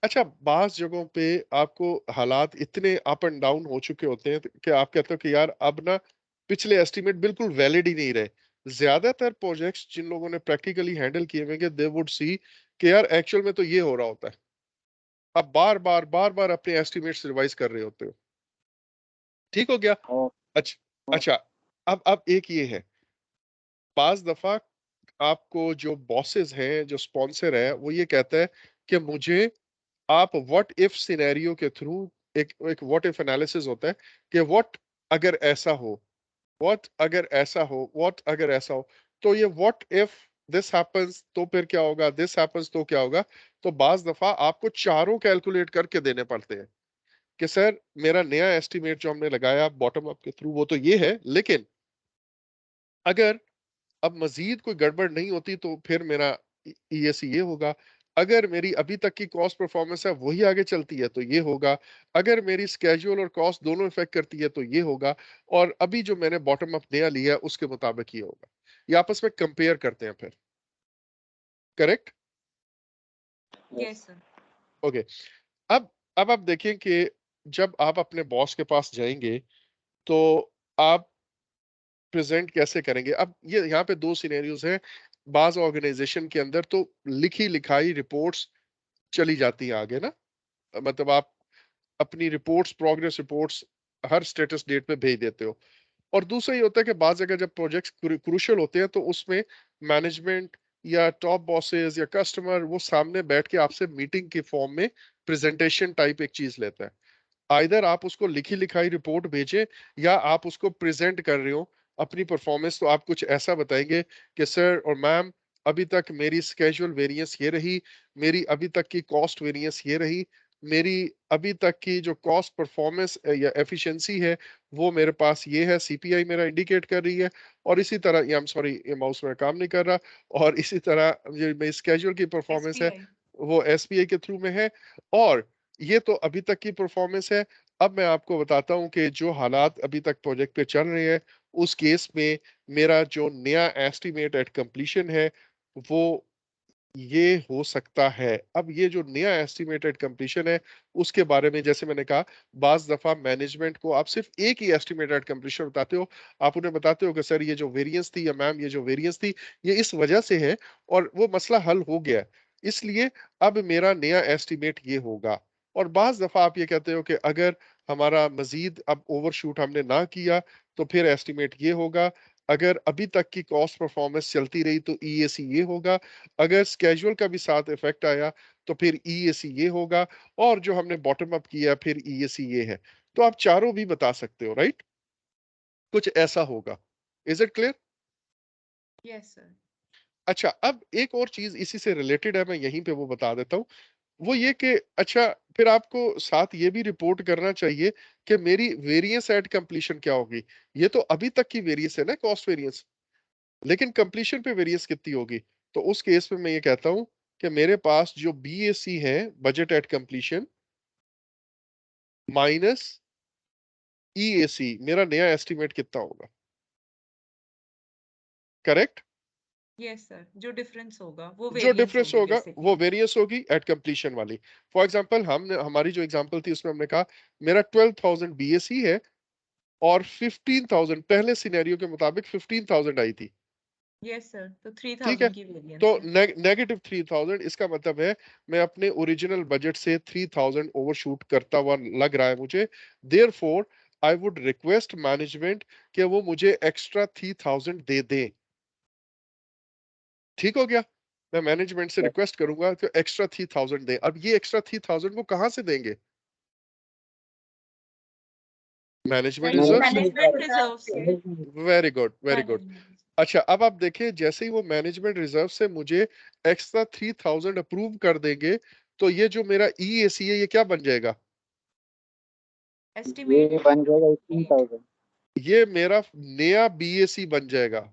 अच्छा, बाज जगहों पे आपको हालात इतने अप एंड डाउन हो चुके होते हैं कि आप कहते हो कि यार अब ना पिछले एस्टिमेट बिल्कुल वैलिड ही नहीं रहे। ज्यादातर प्रोजेक्ट्स जिन लोगों ने प्रैक्टिकली हैंडल किए हुए, दे वुड सी कि यार एक्चुअल में तो ये हो रहा होता है। अब बार बार अपने एस्टिमेट्स रिवाइज कर रहे होते हो। ठीक हो गया? और अच्छा अच्छा, अब एक ये है, बाज दफा आपको जो बॉसेस हैं, जो स्पॉन्सर है, वो ये कहता है कि मुझे आप व्हाट इफ सिनेरियो के थ्रू, एक व्हाट इफ एनालिसिस होता है कि व्हाट अगर ऐसा हो, व्हाट अगर ऐसा हो, व्हाट अगर ऐसा हो, तो ये व्हाट इफ दिस हैपेंस तो फिर क्या होगा, दिस हैपेंस तो क्या होगा। तो बाज दफा आपको चारों कैलकुलेट करके देने पड़ते हैं कि सर मेरा नया एस्टिमेट जो हमने लगाया बॉटम अप के थ्रू वो तो ये है, लेकिन अगर अब मजीद कोई गड़बड़ नहीं होती तो फिर मेरा ईएसी ये होगा। अगर मेरी अभी तक की कॉस्ट परफॉर्मेंस है वही आगे चलती है तो ये होगा। अगर मेरी स्केड्यूल और कॉस्ट दोनों इफेक्ट करती है तो ये होगा। और अभी जो मैंने बॉटम अप नया लिया है उसके मुताबिक ये होगा। ये आपस में कंपेयर करते हैं फिर, करेक्ट? Yes sir. ओके। अब आप देखें कि जब आप अपने बॉस के पास जाएंगे तो आप प्रेजेंट कैसे करेंगे। अब ये यहाँ पे दो सिनेरियोज हैं। बाज ऑर्गेनाइजेशन के अंदर तो लिखी लिखाई रिपोर्ट्स चली जाती हैं आगे ना, मतलब आप अपनी रिपोर्ट्स, प्रोग्रेस रिपोर्ट्स हर स्टेटस डेट पे भेज देते हो। और दूसरा ये होता है कि बाज जगह जब प्रोजेक्ट्स क्रूशियल होते हैं तो उसमें मैनेजमेंट या टॉप बॉसेस या कस्टमर वो सामने बैठ के आपसे मीटिंग के फॉर्म में प्रेजेंटेशन टाइप एक चीज लेता है। आइदर आप उसको लिखी लिखाई रिपोर्ट भेजें या आप उसको प्रेजेंट कर रहे हो अपनी परफॉर्मेंस, तो आप कुछ ऐसा बताएंगे कि सर और मैम अभी तक मेरी स्केजुअल वेरिएंस ये रही, मेरी अभी तक की कॉस्ट वेरिएंस ये रही, मेरी अभी तक की जो कॉस्ट परफॉर्मेंस या एफिशिएंसी है वो मेरे पास ये है, सीपीआई मेरा इंडिकेट कर रही है। और इसी तरह, ये आई एम सॉरी ये माउस में काम नहीं कर रहा, और इसी तरह जो मेरी स्केजुअल की परफॉर्मेंस है एसपीआई। वो एसबीआई के थ्रू में है। और ये तो अभी तक की परफॉर्मेंस है। अब मैं आपको बताता हूं कि जो हालात अभी तक प्रोजेक्ट पे चल रहे हैं उस केस में मेरा जो नया एस्टिमेट एट कंप्लीशन है वो ये हो सकता है। अब ये जो नया एस्टिमेटेड कंप्लीशन है उसके बारे में जैसे मैंने कहा, बाज दफा मैनेजमेंट को आप सिर्फ एक ही एस्टिमेटेड कंप्लीशन बताते हो। आप उन्हें बताते हो कि सर ये जो वेरिएंस थी या मैम ये जो वेरिएंस थी ये इस वजह से है, और वो मसला हल हो गया, इसलिए अब मेरा नया एस्टिमेट ये होगा। और बाज दफा आप ये कहते हो कि अगर हमारा मजीद अब ओवरशूट हमने ना किया तो फिर एस्टिमेट ये होगा। अगर अभी तक की कॉस्ट परफॉर्मेंस चलती रही तो ईएसी ये होगा, अगर स्केजुअल का भी साथ इफेक्ट आया तो फिर ईएसी ये होगा, और जो हमने बॉटम अप किया फिर ईएसी ये है। तो आप चारों भी बता सकते हो, राइट? कुछ ऐसा होगा। Is it clear? Yes sir. अच्छा, अब एक और चीज इसी से रिलेटेड है, मैं यहीं पे वो बता देता हूँ। वो ये कि अच्छा, फिर आपको साथ ये भी रिपोर्ट करना चाहिए कि मेरी वेरिएंस एट कंप्लीशन क्या होगी। ये तो अभी तक की वेरिएंस है ना, कॉस्ट वेरिएंस, लेकिन कंप्लीशन पे वेरिएंस कितनी होगी। तो उस केस में मैं ये कहता हूं कि मेरे पास जो बीएसी है, budget at completion minus EAC, मेरा नया एस्टिमेट कितना होगा? करेक्ट? यस सर, जो डिफरेंस होगा वो जो वेरिएंस डिफरेंस होगी होगा वो बेसिकली। वेरिएंस होगी एट कंप्लीशन वाली। फॉर एग्जांपल हमने, हमारी जो एग्जांपल थी उसमें हमने कहा मेरा 12,000 बीएसी है और 15,000 पहले सिनेरियो के मुताबिक 15,000 आई थी। यस सर, तो ठीक है, 3000 की तो वेरिएंस है। नेगेटिव 3,000, इसका मतलब है मैं अपने ओरिजिनल बजट से 3,000 ओवरशूट करता हुआ लग रहा है मुझे। Therefore I would request management कि वो मुझे एक्स्ट्रा 3,000 दे दे। ठीक हो गया? मैं मैनेजमेंट से रिक्वेस्ट करूंगा कि एक्स्ट्रा 3,000 दे। अब ये एक्स्ट्रा 3,000 वो कहां से देंगे? मैनेजमेंट रिजर्व से। मैनेजमेंट रिजर्व से। Very good, very good. Management. अच्छा, अब आप देखिए, जैसे ही वो मैनेजमेंट रिजर्व से मुझे एक्स्ट्रा 3,000 अप्रूव कर देंगे, तो ये जो मेरा ईएसी है ये क्या बन जाएगा? एस्टिमेट ये बन जाएगा 18,000। ये मेरा नया बीएसी बन जाएगा।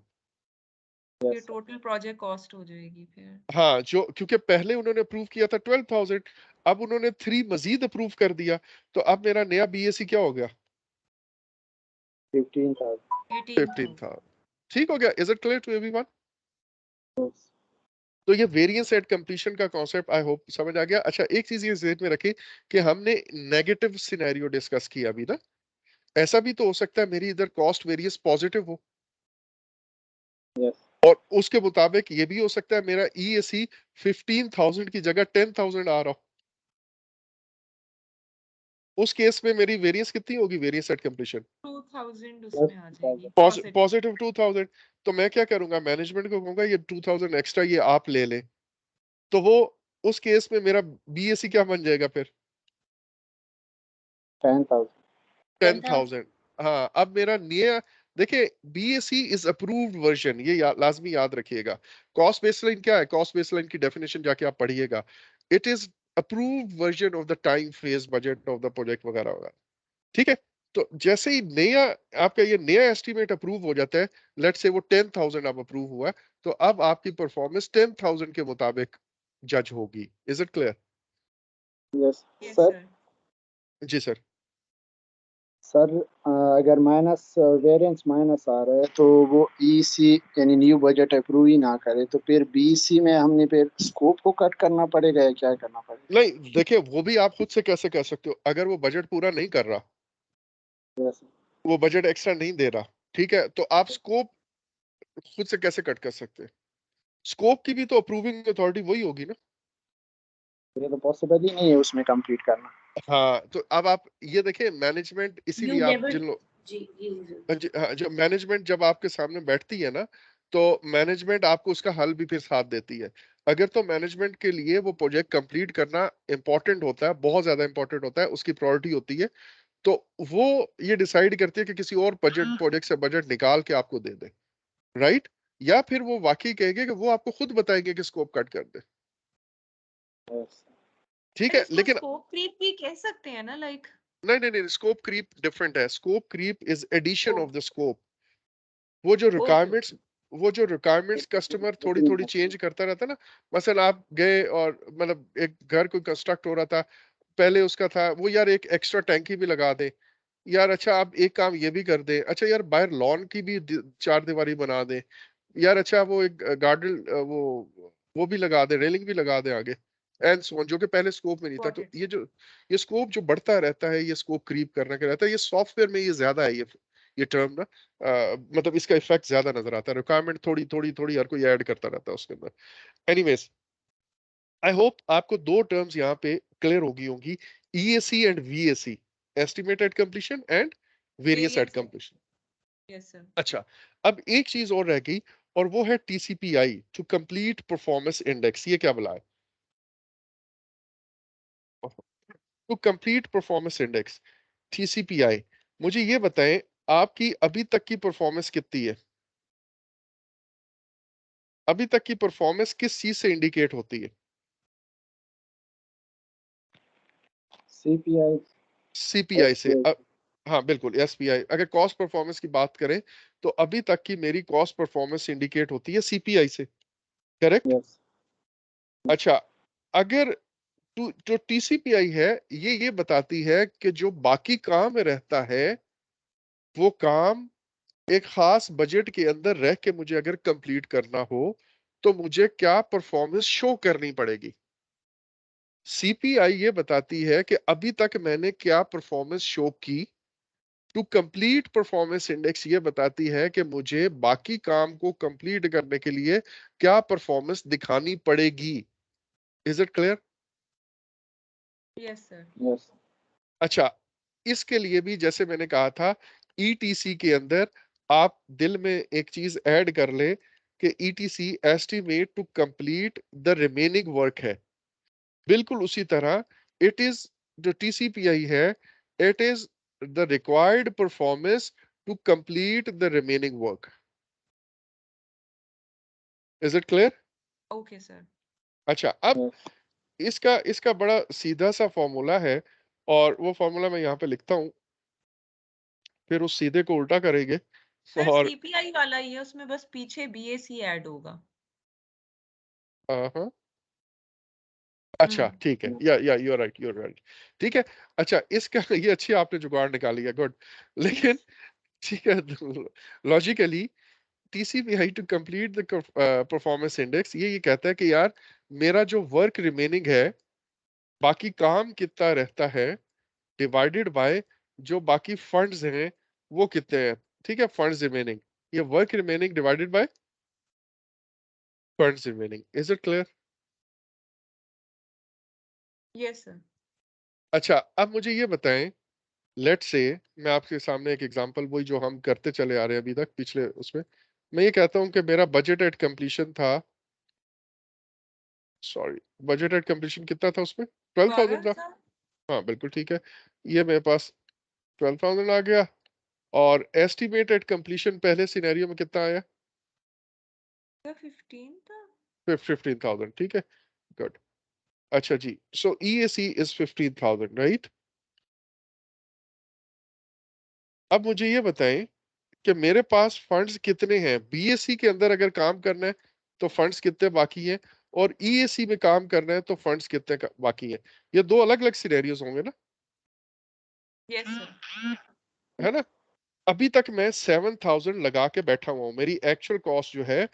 ये टोटल प्रोजेक्ट कॉस्ट हो जाएगी फिर। हाँ, जो क्योंकि पहले उन्होंने अप्रूव किया था 12,000, अब उन्होंने 3 मजीद अप्रूव कर दिया, तो अब मेरा नया बीएसी क्या हो गया? 15,000। 18,000। 15,000। ठीक हो गया? Is it clear to everyone? तो ये वेरिएंस एट कंप्लीशन का कॉन्सेप्ट आई होप समझ आ गया। अच्छा, एक चीज ये ज़हन में रखें कि हमने नेगेटिव सिनेरियो डिस्कस किया अभी ना, ऐसा भी तो हो सकता है मेरी इधर कॉस्ट वेरिएंस पॉजिटिव हो, और उसके मुताबिक ये भी हो सकता है मेरा ईएसी 15,000 की जगह 10,000 आ रहा हो। उस केस में मेरी वेरिएंस कितनी होगी? वेरिएंस एट कंप्लीशन 2000 उसमें आ जाएगी पॉजिटिव। पॉजिटिव 2,000। तो मैं क्या करूंगा, मैनेजमेंट को कहूंगा ये 2,000 एक्स्ट्रा ये आप ले लें। तो वो उस केस में मेरा बीएसी क्या बन जाएगा फिर? 10,000। 10,000। हाँ, अब मेरा नया, देखिए बीएसी इज अप्रूव्ड वर्जन, ये लाजमी याद रखिएगा। कॉस्ट बेसलाइन क्या है? कॉस्ट बेसलाइन की डेफिनेशन जाके आप पढ़िएगा। It is approved version of the time phase budget of the project वगैरह वगैरह। ठीक है, तो जैसे ही नया आपका ये नया एस्टीमेट अप्रूव हो जाता है, लेट्स से वो 10,000 अब अप्रूव हुआ है, तो अब आपकी परफॉर्मेंस 10,000 के मुताबिक जज होगी। Is it clear? Yes yes sir. Sir. जी सर। सर अगर माइनस वेरिएंस माइनस आ रहा है तो वो ईसी यानी न्यू बजट अप्रूव ही ना करे, तो फिर बीसी में हमने फिर स्कोप को कट करना पड़ेगा या क्या करना पड़ेगा? नहीं, देखिए वो भी आप खुद से कैसे कर सकते हो, अगर वो बजट पूरा नहीं कर रहा, यस। वो बजट एक्स्ट्रा नहीं दे रहा, ठीक है, तो आप स्कोप खुद से कैसे कट कर सकते हैं? स्कोप की भी तो अप्रूविंग अथॉरिटी वही होगी ना। ये तो पॉसिबल ही नहीं है उसमें कंप्लीट करना। हाँ, तो अब आप ये देखिए, मैनेजमेंट इसीलिए You आप never. जिन लोग, जी जी जी। हाँ, जो मैनेजमेंट जब आपके सामने बैठती है ना, तो मैनेजमेंट आपको उसका हल भी फिर साथ देती है। अगर तो मैनेजमेंट के लिए वो प्रोजेक्ट कंप्लीट करना इंपॉर्टेंट होता है, बहुत ज्यादा इंपॉर्टेंट होता है, उसकी प्रायोरिटी होती है, तो वो ये डिसाइड करती है कि किसी और बजट प्रोजेक्ट से बजट निकाल के आपको दे दे, राइट? या फिर वो वाकई कहेंगे कि वो आपको खुद बताएंगे कि स्कोप कट कर दे। यस। ठीक पर है, इसको लेकिन स्कोप क्रीप भी कह सकते हैं ना, लाइक। नहीं नहीं नहीं, स्कोप क्रीप डिफरेंट है। Scope creep is addition of the okay scope. वो जो ओके। रिक्वायरमेंट्स वो जो रिक्वायरमेंट्स कस्टमर थोड़ी थोड़ी चेंज करता रहता है ना। मसलन आप गए और मतलब एक घर कोई कंस्ट्रक्ट हो रहा था, पहले उसका था वो यार एक एक्स्ट्रा टैंकी भी लगा दे, यार अच्छा आप एक काम ये भी कर दे, अच्छा यार बाहर लॉन की भी चार दीवारी बना दे, यार अच्छा वो एक गार्डन वो भी लगा दे, रेलिंग भी लगा दे आगे, एंड सो ऑन, जो कि पहले स्कोप में नहीं था। गॉट तो इट। ये स्कोप जो बढ़ता रहता है, ये स्कोप क्रीप करने का रहता है, ये सॉफ्टवेयर में ये ज्यादा है, ये टर्म ना, मतलब इसका इफेक्ट ज्यादा नजर आता है। रिक्वायरमेंट थोड़ी थोड़ी थोड़ी हर कोई ऐड करता रहता है उसके अंदर। एनीवेज, आई होप आपको दो टर्म्स यहाँ पे क्लियर होगी होंगी, EAC and VAC, estimated completion and variance at variance है। कंप्लीशन। Yes sir. अच्छा, अब एक चीज और रह गई और वो है TCPI, to complete performance index. ये क्या बुला है? To complete performance index, TCPI। मुझे ये बताएं, आपकी अभी तक की परफॉर्मेंस कितनी है? अभी तक की परफॉर्मेंस किस चीज से इंडिकेट होती है? CPI, CPI से। SPI। हाँ बिल्कुल, SPI। अगर कॉस्ट परफॉर्मेंस की बात करें तो अभी तक की मेरी कॉस्ट परफॉर्मेंस इंडिकेट होती है CPI से, करेक्ट? यस। अच्छा, अगर जो TCPI है, ये बताती है कि जो बाकी काम रहता है वो काम एक खास बजट के अंदर रह के मुझे अगर कंप्लीट करना हो तो मुझे क्या परफॉर्मेंस शो करनी पड़ेगी। CPI ये बताती है कि अभी तक मैंने क्या परफॉर्मेंस शो की। टू कंप्लीट परफॉर्मेंस इंडेक्स ये बताती है कि मुझे बाकी काम को कंप्लीट करने के लिए क्या परफॉर्मेंस दिखानी पड़ेगी। Is it clear? Yes sir. Yes. अच्छा, इसके लिए भी जैसे मैंने कहा था, ETC के अंदर आप दिल में एक चीज ऐड कर ले कि ETC estimate to complete the remaining work है। बिल्कुल उसी तरह इट इज, जो TCPI है, it is the required performance to complete the remaining work. Is it clear? Okay sir. अच्छा, अब यस। इसका इसका बड़ा सीधा सा फॉर्मूला है और वो फॉर्मूला मैं यहाँ पे लिखता हूँ, फिर उस सीधे को उल्टा करेंगे सर और CPI वाला ही है, उसमें बस पीछे BAC ऐड होगा। हाँ, अच्छा ठीक है, या यू राइट, यू राइट, ठीक है। अच्छा, इसका ये अच्छी आपने जुगाड़ निकाली है, गुड। लेकिन ठीक है, logically TCPI to complete the performance index ये कहता है कि यार मेरा जो वर्क रिमेनिंग है, बाकी काम कितना रहता है, डिवाइडेड बाय जो बाकी फंड्स हैं वो कितने हैं। ठीक है, फंड्स रिमेनिंग, ये work remaining divided by funds remaining. Is it clear? Yes sir. अच्छा, अब मुझे ये बताएं, लेट से मैं आपके सामने एक एग्जांपल, वही जो हम करते चले आ रहे हैं अभी तक पिछले उसमें, मैं ये कहता हूं कि मेरा बजट एट कंप्लीशन था, सॉरी, बजट एट कंप्लीशन कितना था उसमें? 12,000 था। 12 हाँ बिल्कुल ठीक है, ये मेरे पास 12,000 आ गया। और एस्टिमेटेड कंप्लीशन पहले सिनेरियो में कितना आया? 15 था। 15,000, ठीक है, गुड। अच्छा जी, सो EAC इज 15,000, राइट? अब मुझे ये बताएं कि मेरे पास फंड्स कितने हैं। BAC के अंदर अगर काम करना है तो फंड्स कितने बाकी हैं, और EAC में काम करना है तो फंड्स कितने बाकी हैं। ये दो अलग अलग सिनेरियोज होंगे ना, यस सर। है ना? अभी तक मैं 7,000 लगा के बैठा हुआ हूं, मेरी एक्चुअल कॉस्ट जो है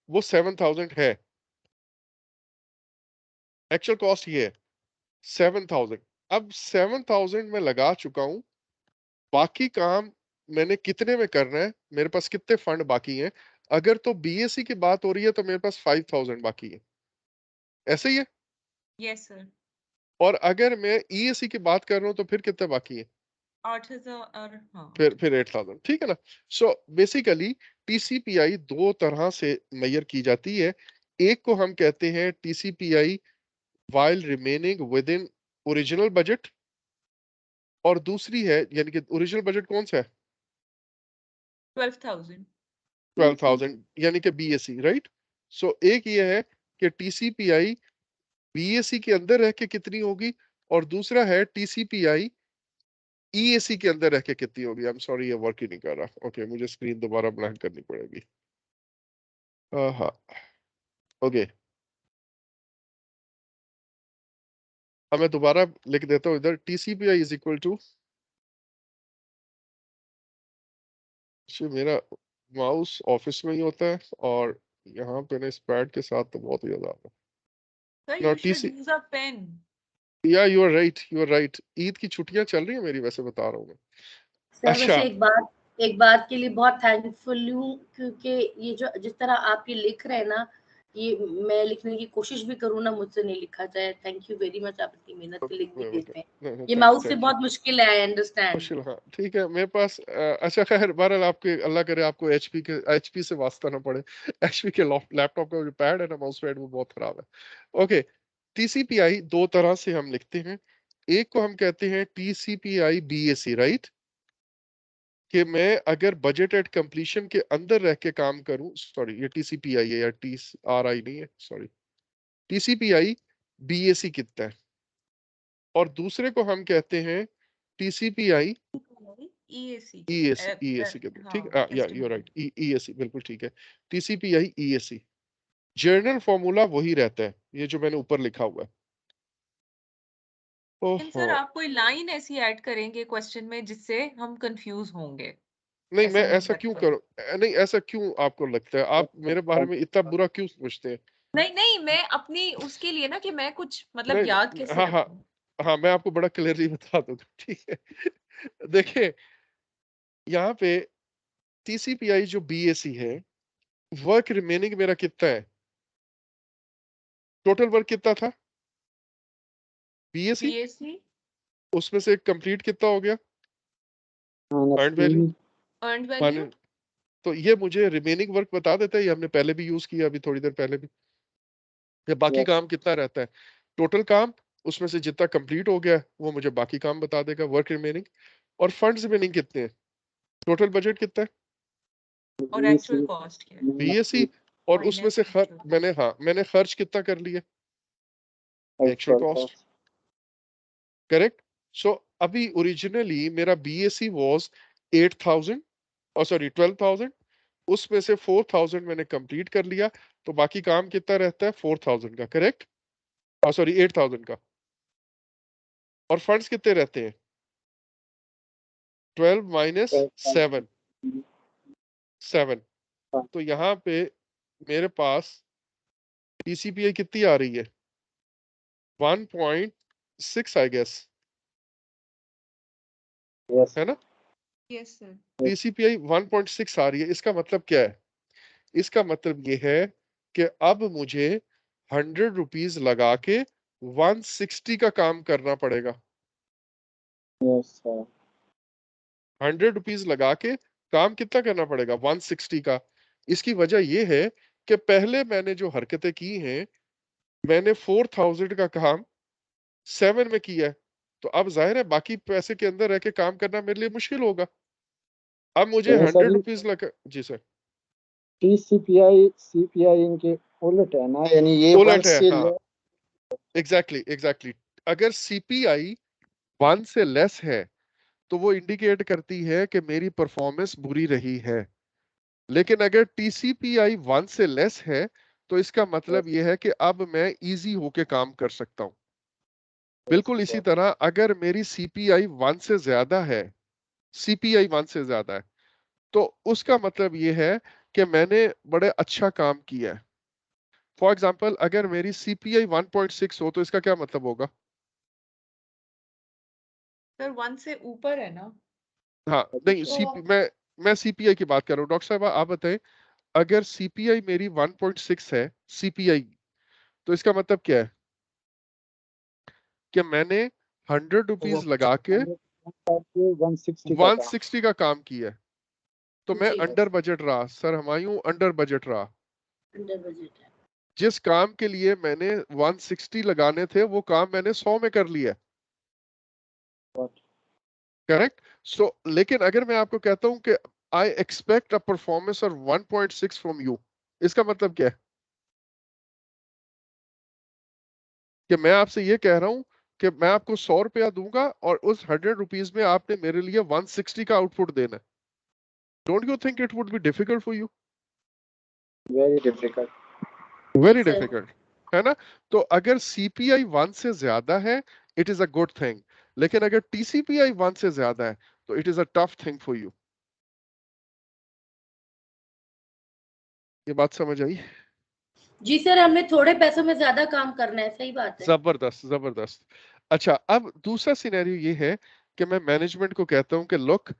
वो 7,000 है। एक्चुअल कॉस्ट ये है 7,000। अब 7,000 मैं लगा चुका हूं, बाकी काम मैंने कितने में करना है, मेरे पास कितने फंड बाकी हैं। अगर तो BAC की बात हो रही है तो मेरे पास 5,000 बाकी है, ऐसे ही है। Yes sir. और अगर मैं EAC की बात कर रहा हूं तो फिर कितने बाकी है? 8,000। हाँ। फिर 8,000, ठीक है ना? सो बेसिकली TCPI दो तरह से मेजर की जाती है। एक को हम कहते हैं TCPI while remaining within original budget, और दूसरी है, यानी कि ओरिजिनल बजट कौन सा है? 12,000। 12,000, यानी कि BAC, राइट? सो एक ये है कि TCPI BAC के अंदर रह के कितनी होगी, और दूसरा है TCPI EAC के अंदर रह के कितनी होगी। आई एम सॉरी, ये वर्क ही नहीं कर रहा। ओके, मुझे स्क्रीन दोबारा ब्लैंक करनी पड़ेगी। हाँ, ओके, अब मैं दोबारा लिख देता हूँ इधर, TCPI इज इक्वल टू, मेरा माउस ऑफिस में ही होता है और यहाँ पे ना इस पैड के साथ तो बहुत ही ज्यादा आता सर है। You should TC, use a pen. या you are right, you are right. Eid की छुट्टियां चल रही है मेरी, वैसे बता रहा हूँ मैं। सर अच्छा, वैसे एक बात के लिए बहुत थैंकफुल हूँ, क्योंकि ये जो जिस तरह आप ये लिख रहे हैं ना, ये मैं लिखने की कोशिश भी करूँ ना, मुझसे नहीं लिखा जाए। थैंक यू वेरी मच, आप इतनी मेहनत से लिख भी देते हैं। ये माउस से बहुत मुश्किल है, आई अंडरस्टैंड। मुश्किल, हाँ ठीक है। मेरे पास अच्छा खैर बहरहाल आपके अल्लाह करे आपको एचपी से वास्ता ना पड़े। एचपी के लैपटॉप का जो पैड है ना, माउस पैड, वो बहुत खराब है। ओके, टीसीपीआई दो तरह से हम लिखते हैं। एक को हम कहते हैं टीसीपीआई बीएसी, राइट, कि मैं अगर बजट एट कंप्लीशन के अंदर रह के काम करूं, सॉरी ये टीसीपीआई है या टीआरआई नहीं है, सॉरी, टीसीपीआई बीएसी कितना है। और दूसरे को हम कहते हैं टीसीपीआई ईएसी ईएसी के, ठीक है, या यू राइट, ईएसी बिल्कुल ठीक है। टीसीपीआई ईएसी, जर्नल फॉर्मूला वही रहता है, ये जो मैंने ऊपर लिखा हुआ है। सर आप कोई लाइन ऐसी ऐड करेंगे क्वेश्चन में जिससे हम कंफ्यूज होंगे? नहीं, मैं ऐसा क्यों करूं? नहीं, ऐसा क्यों आपको लगता है? आप मेरे बारे में इतना बुरा क्यों सोचते हैं? नहीं नहीं, मैं अपनी उसके लिए ना कि मैं कुछ मतलब नहीं, याद कैसे हाँ हाँ रखूं? हाँ, मैं आपको बड़ा क्लियरली बता दूंगा, ठीक है। देखिए यहाँ पे टीसीपीआई जो बीएसी है, वर्क रिमेनिंग मेरा कितना है, टोटल वर्क कितना था बीएसी, बीएसी उसमें से कंप्लीट कितना हो गया, अर्नड वैल्यू, अर्नड वैल्यू। तो ये मुझे रिमेनिंग वर्क बता देता है, ये हमने पहले भी यूज किया अभी थोड़ी देर पहले भी। ये बाकी काम कितना रहता है, टोटल काम, उसमें से जितना कंप्लीट हो गया वो मुझे बाकी काम बता देगा, वर्क रिमेनिंग। और फंड्स रिमेनिंग कितने हैं, टोटल बजट कितना है, और एक्चुअल कॉस्ट क्या है, बीएसी, और उसमें से मैंने खर्च कितना कर लिया, एक्चुअल कॉस्ट, करेक्ट। सो अभी ओरिजिनली मेरा बीएसी वाज 8000, और सॉरी 12000, उसमें से 4000 मैंने कंप्लीट कर लिया, तो बाकी काम कितना रहता है 4000 का, करेक्ट, और सॉरी 8000 का। और फंड्स कितने रहते हैं 12 माइनस 7, तो यहाँ पे मेरे पास टीसीपीआई कितनी आ रही है 1.6 आई गेस, है ना। Yes sir. टीसीपीआई 1.6 आ रही है, इसका मतलब क्या है, इसका मतलब ये है कि अब मुझे 100 रुपीज लगा के 160 का काम करना पड़ेगा। 100 रुपीज लगा के काम कितना करना पड़ेगा 160 का। इसकी वजह यह है कि पहले मैंने जो हरकतें की हैं, मैंने 4000 का काम 7 में किया है, तो अब जाहिर है बाकी पैसे के अंदर रह के काम करना मेरे लिए मुश्किल होगा। अब मुझे 100 रुपीज लगा, जी सर, सीपीआई इनके उलट है ना, यानी ये उलट है, हाँ, एग्जैक्टली। अगर सीपीआई 1 से लेस है तो वो इंडिकेट करती है कि मेरी परफॉर्मेंस बुरी रही है, लेकिन अगर टीसीपीआई 1 से लेस है तो इसका मतलब यह है कि अब मैं इजी होके काम कर सकता हूं। बिल्कुल इसी तरह अगर मेरी सीपीआई 1 से ज्यादा है, सीपीआई 1 से ज्यादा है, तो उसका मतलब यह है कि मैंने बड़े अच्छा काम किया है। फॉर एग्जाम्पल अगर मेरी सीपीआई 1.6 हो तो इसका क्या मतलब होगा, सर 1 से ऊपर है ना। हाँ नहीं, मैं सीपीआई की बात कर रहा हूँ। डॉक्टर साहब आप बताएं, अगर सीपीआई मेरी 1.6 है सीपीआई, तो इसका मतलब क्या है कि मैंने 100 रुपीज लगा के 160 का काम किया है, तो मैं अंडर बजट रहा सर, हमायूं अंडर बजट रहा। अंडर बजट है। जिस काम के लिए मैंने 160 लगाने थे वो काम मैंने 100 में कर लिया, करेक्ट। सो लेकिन अगर मैं आपको कहता हूं कि I expect a performance of 1.6 from you, इसका मतलब क्या है कि मैं आपसे ये कह रहा हूं कि मैं आपको 100 रुपया दूंगा और उस 100 रुपीज में आपने मेरे लिए 160 का आउटपुट देना है। Don't you think it would be difficult for you? Very difficult, very difficult, है ना। तो अगर सीपीआई 1 से ज्यादा है it is a good thing, लेकिन अगर टीसीपीआई 1 से ज्यादा है तो it is a tough thing for you. ये बात समझ आई? जी सर, हमने थोड़े पैसों में ज्यादा काम करना है, सही बात है। जबरदस्त जबरदस्त। अच्छा, अब दूसरा सिनेरियो ये है कि मैं मैनेजमेंट को कहता हूं कि लुक,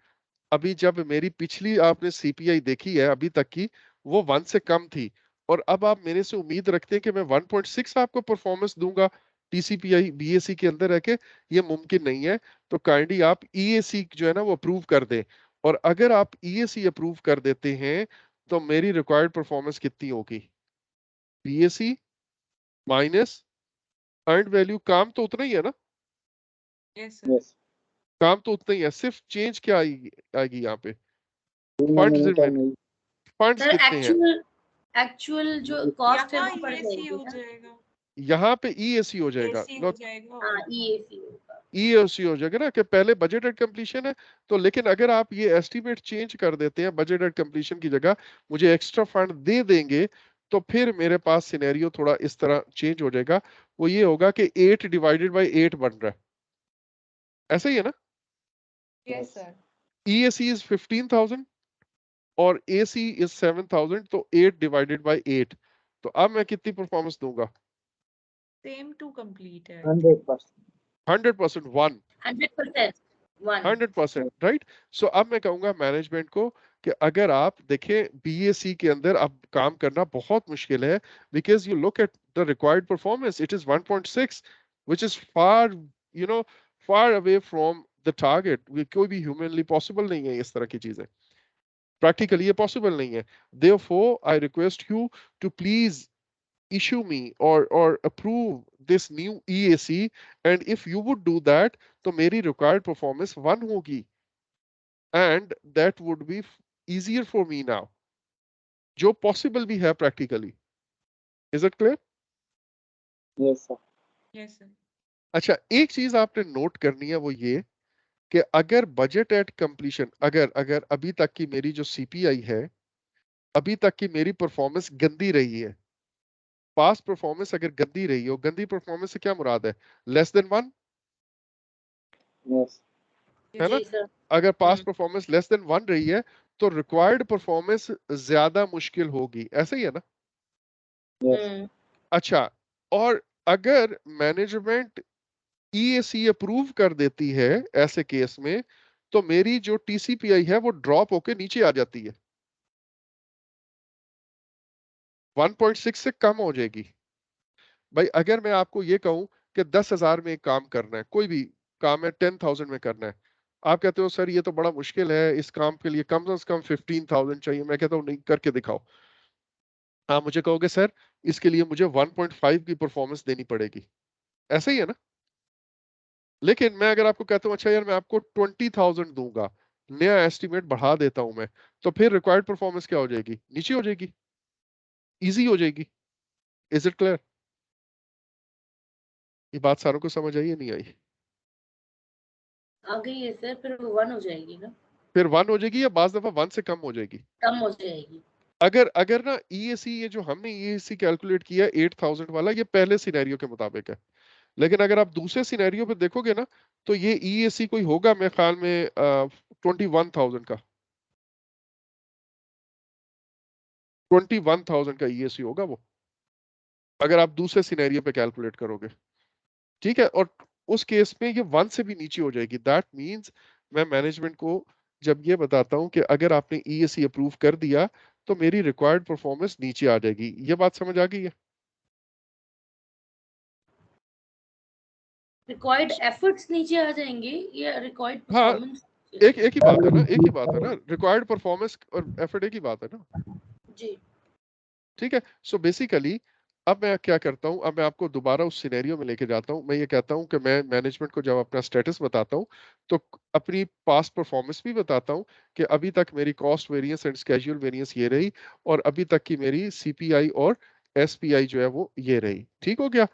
अभी जब मेरी पिछली आपने सीपीआई देखी है अभी तक की, वो 1 से कम थी, और अब आप मेरे से उम्मीद रखते हैं कि मैं 1.6 आपको परफॉर्मेंस दूंगा टीसीपीआई बीएसी के अंदर रह के, ये मुमकिन नहीं है। तो काइंडली आप ईएसी जो है ना वो अप्रूव कर दें, और अगर आप ईएसी अप्रूव कर देते हैं तो मेरी रिक्वायर्ड परफॉर्मेंस कितनी होगी? बीएसी माइनस अर्नड वैल्यू, काम तो उतना ही है ना? Yes sir. यस, काम तो उतना ही है, सिर्फ चेंज क्या आएगी आएगी यहाँ पे? फंड्स डिनोमिनेटर रिमेन, में फंड्स सर कितने हैं? एक्चुअल जो कॉस्ट है यहाँ वो बढ़ ईएसी जाएगी हो ना। जाएगा, यहाँ पे ईएसी हो जाएगा एसी ना, हो जाएगा हाँ और ईएसी होगा। ईएसी हो जाएगा ना, कि पहले बजट एट कंप्लीशन है। तो लेकिन अगर आप ये एस्टिमेट चेंज कर देते हैं, बजट एट कंप्लीशन की जगह मुझे एक्स्ट्रा फंड दे देंगे, तो फिर मेरे पास सिनेरियो थोड़ा इस तरह चेंज हो जाएगा। वो ये होगा कि 8 डिवाइडेड बाई 8 बन रहा है, ऐसा ही है ना? Yes sir. ईएसी इज 15,000 और एसी इज 7,000, तो 8 डिवाइडेड बाई 8। तो अब मैं कितनी परफॉर्मेंस दूंगा? सेम टू कंप्लीट है। 100%। 100%, 100%, 1। 100%, राइट। सो अब मैं कहूंगा मैनेजमेंट को कि अगर आप देखें बीएसी के अंदर अब काम करना बहुत मुश्किल है, because you look at the required performance, it is 1.6 which is far, you know, far away from the target. कोई भी ह्यूमनली पॉसिबल नहीं है इस तरह की चीजें, प्रैक्टिकली ये पॉसिबल नहीं है। Therefore I request you to please issue me or approve this new EAC, and if you would do that तो मेरी required performance 1 होगी, and that would be easier for me now, जो possible भी है practically। is it clear? Yes sir. Yes sir. अच्छा, एक चीज आपने नोट करनी है, वो ये कि अगर बजट एट कंप्लीशन, अगर अगर अभी तक की मेरी जो सीपीआई है, अभी तक की मेरी परफॉर्मेंस गंदी रही है, पास्ट परफॉर्मेंस अगर गंदी रही हो, गंदी परफॉर्मेंस से क्या मुराद है? लेस देन 1, यस, है ना? जी सर। अगर पास्ट परफॉर्मेंस लेस देन 1 रही है तो रिक्वायर्ड परफॉर्मेंस ज्यादा मुश्किल होगी, ऐसा ही है ना? यस, अच्छा, और अगर मैनेजमेंट ईएसी अप्रूव कर देती है ऐसे केस में, तो मेरी जो टीसीपीआई है वो ड्रॉप होके नीचे आ जाती है, 1.6 से कम हो जाएगी। भाई अगर मैं आपको ये कहूं कि 10,000 में एक काम करना है, कोई भी काम है 10,000 में करना है, आप कहते हो सर ये तो बड़ा मुश्किल है, इस काम के लिए कम से कम 15,000 चाहिए। मैं कहता हूँ नहीं, करके दिखाओ। आप मुझे कहोगे सर इसके लिए मुझे 1.5 की परफॉर्मेंस देनी पड़ेगी, ऐसा ही है ना? लेकिन मैं अगर आपको कहता हूँ अच्छा यार मैं आपको 20,000 दूंगा, नया एस्टिमेट बढ़ा देता हूं मैं, तो फिर रिक्वायर्ड परफॉर्मेंस क्या हो जाएगी? नीचे हो जाएगी, इजी हो जाएगी। Is it clear? ये बात सारों को समझ आई या नहीं आई? आ गई है सर, फिर 1 हो जाएगी ना? फिर 1 हो जाएगी या बाज दफा 1 से कम हो जाएगी? कम हो जाएगी। अगर अगर ना ईएसी, ये जो हमने ईएसी कैलकुलेट किया 8,000 वाला, ये पहले सिनेरियो के मुताबिक है। लेकिन अगर आप दूसरे सिनेरियो पे देखोगे ना, तो ये ईएसी कोई होगा मेरे ख्याल में 21,000 का, 21,000 का ईएसी होगा वो, अगर आप दूसरे सिनेरियो पे कैलकुलेट करोगे। ठीक है, और उस केस में ये 1 से भी नीचे हो जाएगी। दैट मींस मैं मैनेजमेंट को जब ये बताता हूं कि अगर आपने ईएसी अप्रूव कर दिया तो मेरी रिक्वायर्ड परफॉर्मेंस नीचे आ जाएगी। ये बात समझ आ गई है? रिक्वायर्ड एफर्ट्स नीचे आ जाएंगे या रिक्वायर्ड हाँ, परफॉर्मेंस? एक ही बात है ना, एक ही बात है ना, रिक्वायर्ड परफॉर्मेंस और एफर्ट एक ही बात है ना। जी। ठीक है, सो बेसिकली अब मैं क्या करता हूं, अब मैं आपको दोबारा उस सिनेरियो में लेके जाता हूं। मैं ये कहता हूं कि मैं मैनेजमेंट को जब अपना स्टेटस बताता हूं तो अपनी पास्ट परफॉर्मेंस भी बताता हूं कि अभी तक मेरी cost variance and schedule variance ये रही, और अभी तक की मेरी सीपीआई और एसपीआई जो है वो ये रही। ठीक हो गया?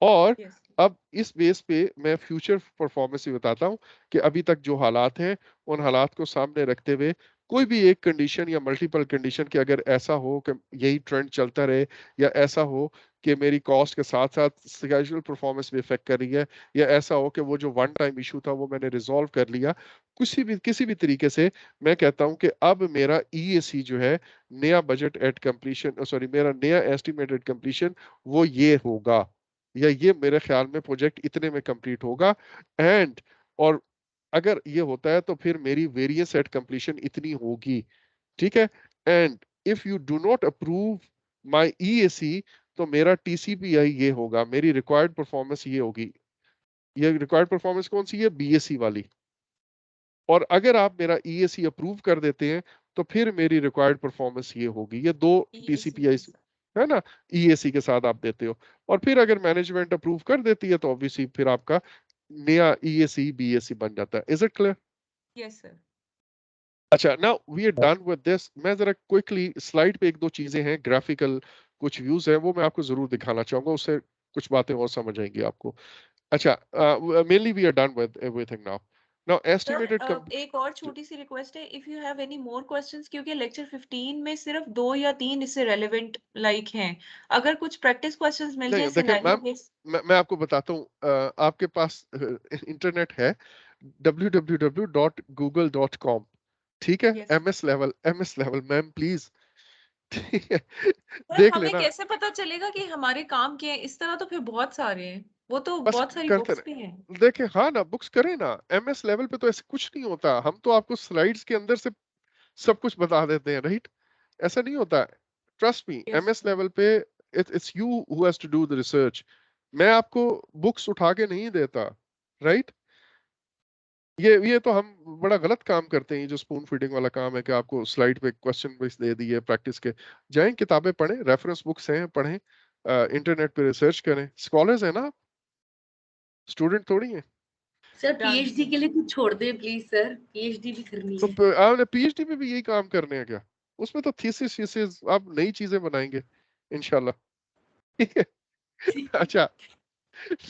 और यस। अब इस बेस पे मैं फ्यूचर परफॉर्मेंस भी बताता हूं कि अभी तक जो हालात हैं उन हालात को सामने रखते हुए कोई भी एक कंडीशन या मल्टीपल कंडीशन कि अगर ऐसा हो कि यही ट्रेंड चलता रहे, या ऐसा हो कि मेरी कॉस्ट के साथ साथ स्केड्यूल परफॉर्मेंस भी इफेक्ट कर रही है, या ऐसा हो कि वो जो वन टाइम इशू था वो मैंने रिजॉल्व कर लिया, किसी भी तरीके से, मैं कहता हूं कि अब मेरा ईएसी जो है, नया बजट एट कंप्लीशन, सॉरी मेरा नया एस्टिमेटेड कंप्लीशन वो ये होगा, या ये मेरे ख्याल में प्रोजेक्ट इतने में कंप्लीट होगा। एंड और अगर ये होता है तो फिर मेरी वेरिएंस एट कंप्लीशन इतनी होगी। ठीक है? And if you do not approve my EAC, तो मेरा टीसीपीआई ये होगा, मेरी रिक्वायर्ड परफॉर्मेंस ये होगी। ये रिक्वायर्ड परफॉर्मेंस कौन सी है? बीएससी वाली। और अगर आप मेरा ईएसी अप्रूव कर देते हैं तो फिर मेरी रिक्वायर्ड परफॉर्मेंस ये होगी। ये दो टीसीपीआई है ना, ईएसी के साथ आप देते हो। और फिर अगर मैनेजमेंट अप्रूव कर देती है तो ऑब्वियसली फिर आपका नया ईएसी बीएससी बन जाता है। Is it clear? Yes sir. अच्छा, now we are done with this. मैं जरा क्विकली स्लाइड पे एक दो चीजें हैं, ग्राफिकल कुछ व्यूज हैं, वो मैं आपको जरूर दिखाना चाहूंगा, उससे कुछ बातें और समझ आएंगी आपको। अच्छा, mainly we are done with everything now. Now estimated एक और छोटी सी रिक्वेस्ट है, if you have any more questions, क्योंकि लेक्चर 15 में सिर्फ 2 या 3 इससे रेलेवेंट लाइक हैं। अगर कुछ प्रैक्टिस क्वेश्चंस मिल जाए नहीं, देखिए सिनेरियो मैम, बेस्ड। मैं आपको बताता हूँ, आपके पास इंटरनेट है www.google.com, ठीक है? Yes MS level ma'am please. ठीक है, सर, देख हमें लेना। कैसे पता चलेगा कि हमारे काम क्या है? इस तरह तो फिर बहुत सारे हैं, वो तो बस बहुत सारी करते बुक्स भी रहे, हैं। देखें, हाँ ना, बुक्स करें ना। MS लेवल पे तो ऐसे कुछ नहीं होता, हम तो आपको स्लाइड्स के अंदर से सब कुछ बता देते हैं, राइट? ऐसा नहीं होता। Trust me, yes MS level पे it's you who has to do the research. मैं आपको बुक्स उठा के नहीं देता, राइट? ये तो हम बड़ा गलत काम करते हैं, ये जो स्पून फीडिंग वाला काम है कि आपको स्लाइड पे क्वेश्चन बेस दे दिए प्रैक्टिस के। जाएं, किताबें पढ़ें, रेफरेंस बुक्स हैं, पढ़ें, इंटरनेट पे रिसर्च करें। स्कॉलर्स हैं ना, स्टूडेंट थोड़ी हैं। सर डन पीएचडी के लिए कुछ छोड़ दे प्लीज सर, पीएचडी भी करनी तो है। आपने पीएचडी में भी यही काम करने हैं क्या? उसमें तो थीसिस आप नई चीजें बनाएंगे इंशाल्लाह। ठीक है। अच्छा,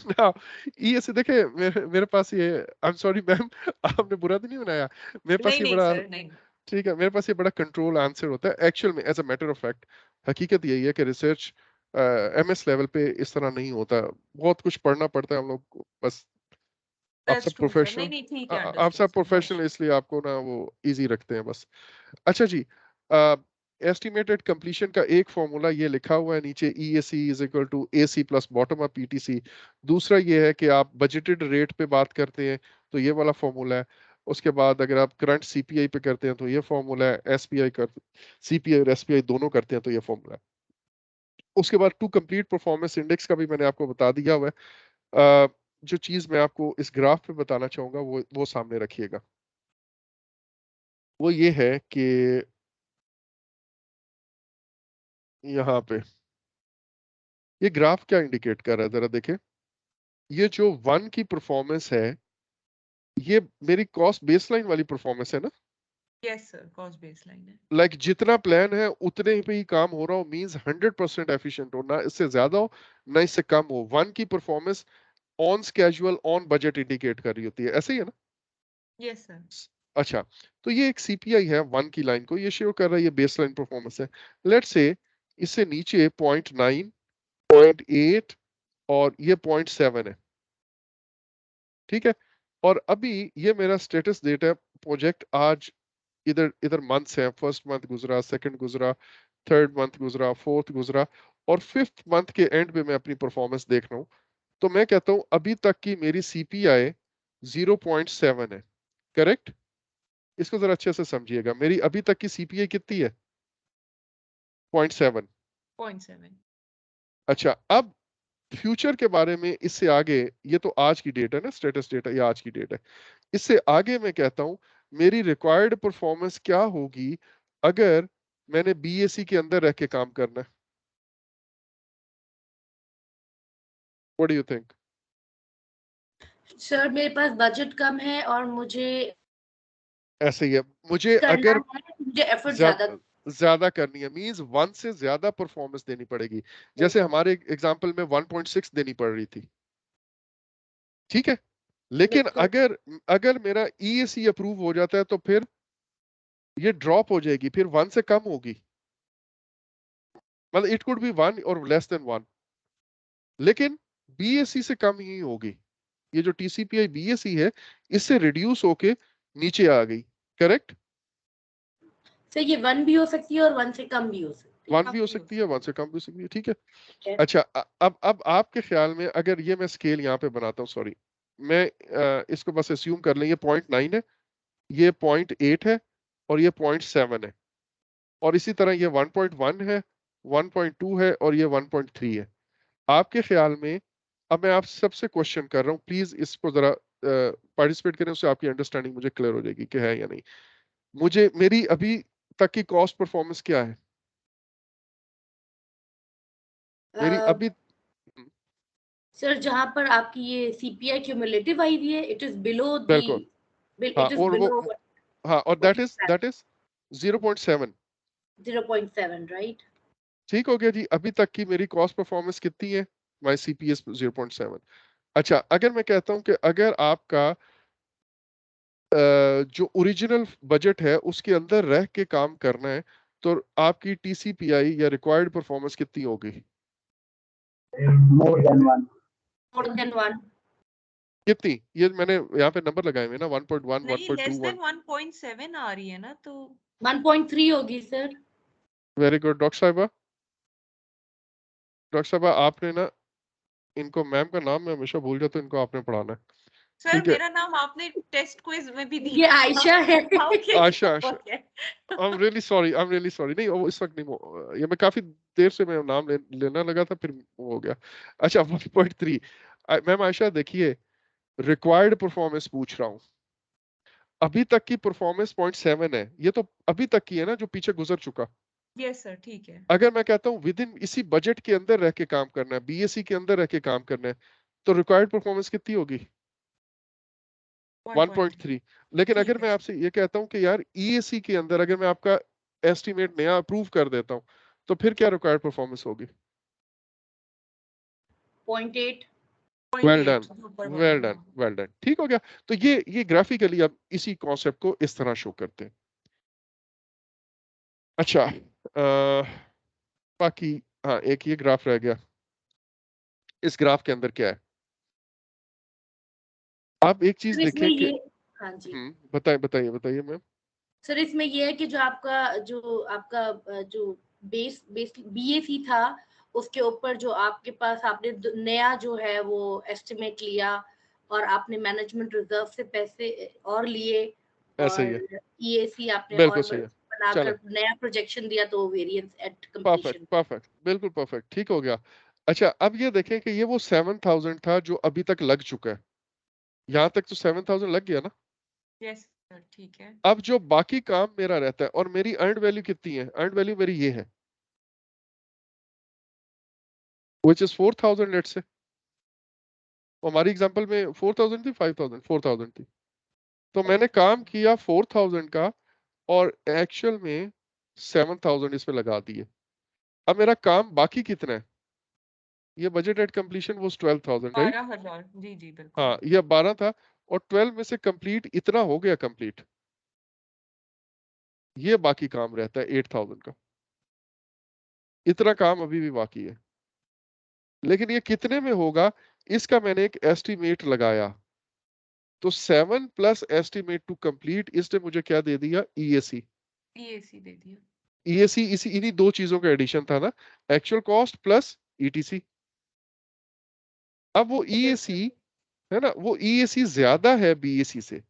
नाउ ये से देखे, मेरे पास ये, आई एम सॉरी मैम, आपने बुरा तो नहीं बनाया, मेरे पास नहीं ये नहीं बड़ा, सर, नहीं। ठीक है, मेरे पास ये बड़ा कंट्रोल आंसर होता है एक्चुअल में। As a matter of fact, हकीकत यही है कि रिसर्च MS लेवल पे इस तरह नहीं होता, बहुत कुछ पढ़ना पड़ता है हम लोग को। बस आप सब दैट्स ट्रू सर, नहीं प्रोफेशनल, नहीं ठीक है, आप अंडरस्टूड सब सर, नो प्रोफेशनल, इशू। इसलिए आपको ना वो इजी रखते हैं बस। अच्छा जी, एस्टिमेटेड कंप्लीशन का एक फॉर्मूला ये लिखा हुआ है नीचे, EAC is equal to AC plus bottom up PTC। दूसरा ये है कि आप बजटेड रेट पे बात करते हैं तो ये वाला फॉर्मूला है। उसके बाद अगर आप करंट CPI पे करते हैं तो ये फॉर्मूला है। SPI कर, CPI और SPI दोनों करते हैं तो ये फॉर्मूला है। उसके बाद टू कंप्लीट परफॉर्मेंस इंडेक्स का भी मैंने आपको बता दिया हुआ है। जो चीज मैं आपको इस ग्राफ पे बताना चाहूंगा वो सामने रखिएगा। वो ये है कि यहाँ पे ये ग्राफ क्या इंडिकेट कर रहा है, जरा देखें। ये जो 1 की परफॉर्मेंस है, ये मेरी कॉस्ट बेसलाइन वाली परफॉर्मेंस है ना। यस सर, कॉस्ट बेसलाइन है। लाइक जितना प्लान है उतने पे ही काम हो रहा हो, मींस 100% एफिशिएंट हो, ना इससे ज्यादा हो ना इससे कम हो। 1 की performance on schedule on budget indicate कर रही होती है, ऐसे ही है ना? Yes sir. अच्छा, तो ये एक CPI है 1 की लाइन को, ये शो कर रहा है ये बेसलाइन परफॉर्मेंस है। लेट्स से इससे नीचे 0.9, 0.8 और ये 0.7 है, ठीक है? और अभी ये मेरा स्टेटस डेट है प्रोजेक्ट। आज इधर इधर मंथ्स हैं, फर्स्ट मंथ गुजरा, सेकंड गुजरा, थर्ड मंथ गुजरा, फोर्थ गुजरा, और फिफ्थ मंथ के एंड पे मैं अपनी परफॉर्मेंस देख रहा हूँ। तो मैं कहता हूँ अभी तक की मेरी CPI 0.7 है, करेक्ट? इसको जरा अच्छे से समझिएगा, मेरी अभी तक की CPI कितनी है? 0.7। 0.7। अच्छा, अब फ्यूचर के बारे में, इससे आगे, ये तो आज की डेट है ना, स्टेटस डेट है, ये आज की डेट है। इससे आगे मैं कहता हूं मेरी रिक्वायर्ड परफॉर्मेंस क्या होगी अगर मैंने BAC के अंदर रह के काम करना है। What do you think? Sir मेरे पास बजट कम है और मुझे ऐसे ही है, मुझे करना अगर है, मुझे एफर्ट ज्यादा। ज्यादा करनी है, मींस 1 से ज्यादा परफॉर्मेंस देनी पड़ेगी। जैसे हमारे एग्जांपल में 1.6 देनी पड़ रही थी, ठीक है? लेकिन बिल्कुल अगर अगर मेरा EAC अप्रूव हो जाता है तो फिर ये ड्रॉप हो जाएगी, फिर 1 से कम होगी। मतलब इट कुड बी 1 और लेस देन 1, लेकिन BAC से कम ही होगी। ये जो TCPI BAC है, इससे रिड्यूस होके नीचे आ गई, करेक्ट? सर, ये 1 भी हो सकती है और 1 से कम भी हो सकती 1 कम भी हो भी हो सकती है, 1 से कम भी हो सकती है, ठीक है? है। अच्छा, अब आपके ख्याल में अगर ये मैं स्केल यहाँ पे बनाता हूँ, सॉरी, मैं इसको बस अस्यूम कर लें, ये 0.9 है, ये 0.8 है और ये 0.7 है, और इसी तरह ये 1.1 है 1.2 है और ये 1.3 है। आपके ख्याल में, अब मैं आप सबसे क्वेश्चन कर रहा हूँ, प्लीज इसको जरा पार्टिसिपेट करें, उससे आपकी अंडरस्टैंडिंग मुझे क्लियर हो जाएगी कि है या नहीं। मुझे मेरी अभी तक की कॉस्ट परफॉर्मेंस क्या है? मेरी अभी सर जहां पर आपकी ये सीपीआई क्यूमुलेटिव आई हुई है, इट इज बिलो द बिल्कुल, हाँ, इट इज और वो, बिलो हाँ, और दैट इज 0.7। 0.7, राइट? ठीक हो गया जी। अभी तक की मेरी कॉस्ट परफॉर्मेंस कितनी है? माई सीपीएस 0.7। अच्छा, अगर मैं कहता हूं कि अगर आपका जो ओरिजिनल बजट है उसके अंदर रह के काम करना है, तो आपकी टीसीपीआई या रिक्वायर्ड परफॉर्मेंस कितनी होगी? More than 1। More than 1। कितनी? ये मैंने यहाँ पे नंबर लगाए हुए ना, 1.1, नहीं, 1.2, लेस देन 1.7 आ रही है ना, तो 1.3 होगी सर। वेरी गुड डॉक्टर साहिबा। डॉक्टर साहिबा, आपने ना, इनको मैम का नाम मैं हमेशा भूल जाता हूँ, इनको आपने पढ़ाना है। सर ठीक है, मेरा नाम आपने टेस्ट क्विज में भी ये दिया आयशा है। आशा, आशा, आई एम रियली सॉरी, नहीं वो इस वक्त नहीं, ये मैं काफी देर से मैं नाम लेना लगा था, फिर वो हो गया। अच्छा, 1.3। मैम आयशा, देखिए, रिक्वायर्ड परफॉर्मेंस पूछ रहा हूँ। अभी तक की परफॉर्मेंस 0.7 है, ये तो अभी तक की है ना, जो पीछे गुजर चुका। यस सर, ठीक है। अगर मैं कहता हूँ विद इन इसी बजट के अंदर रह के काम करना है, बीएससी के अंदर रह के काम करना है, तो रिक्वायर्ड परफॉर्मेंस कितनी होगी? 1.3। लेकिन ठीक अगर है मैं आपसे ये कहता हूँ कि यार ईएसी के अंदर अगर मैं आपका एस्टिमेट नया अप्रूव कर देता हूँ, तो फिर क्या रिक्वायर्ड परफॉर्मेंस होगी? 0.8। वेल डन, 0.8 ऊपर बोला, वेल डन, हाँ। वेल डन, ठीक हो गया। तो ये ग्राफिकली आप इसी कॉन्सेप्ट को इस तरह शो करते हैं। अच्छा, बाकी, हाँ, एक ये ग्राफ रह गया। इस ग्राफ के अंदर क्या है? आप एक चीज सर इसमें देखें कि, ये, हाँ जी बताइए मैम। सर, इसमें ये है कि जो आपका जो बेस बीएसी था, उसके ऊपर जो आपके पास आपने नया जो है वो एस्टिमेट लिया, और आपने मैनेजमेंट रिजर्व से पैसे और लिए, ऐसे ही है, और ईएसी आपने बिल्कुल और सही है। चले, बनाकर नया प्रोजेक्शन दिया, तो variance at perfect, completion. Perfect, बिल्कुल परफेक्ट, ठीक हो गया। अच्छा, अब ये देखें कि ये वो 7,000 था जो अभी तक लग चुका है। यहाँ तक तो 7,000 लग गया ना। यस सर, ठीक है। अब जो बाकी काम मेरा रहता है, और मेरी अर्नड वैल्यू कितनी है? अर्नड वैल्यू मेरी ये है, which is 4,000 लेट से। हमारी एग्जांपल में 4,000 थी, 5,000, 4,000 थी। तो मैंने काम किया 4,000 का, और एक्चुअल में 7,000 इस पे लगा दिए। अब मेरा काम बाकी कितना है? ये बजट एट कंप्लीशन वो 12,000, राइट? 12,000, जी जी बिल्कुल। हाँ, ये 12 था, और 12 में से कंप्लीट इतना हो गया कंप्लीट। ये बाकी काम रहता है 8,000 का। इतना काम अभी भी बाकी है, लेकिन ये कितने में होगा, इसका मैंने एक एस्टिमेट लगाया। तो 7 प्लस एस्टिमेट टू कंप्लीट, इसने मुझे क्या दे दिया? ईएसी। ईएसी दे दिया। ईएसी इसी इन्हीं दो चीजों का एडिशन था ना, एक्चुअल कॉस्ट प्लस ईटीसी। अब वो यस ईएसी सर, है ना, वो ईएसी ज्यादा है बीएसी से,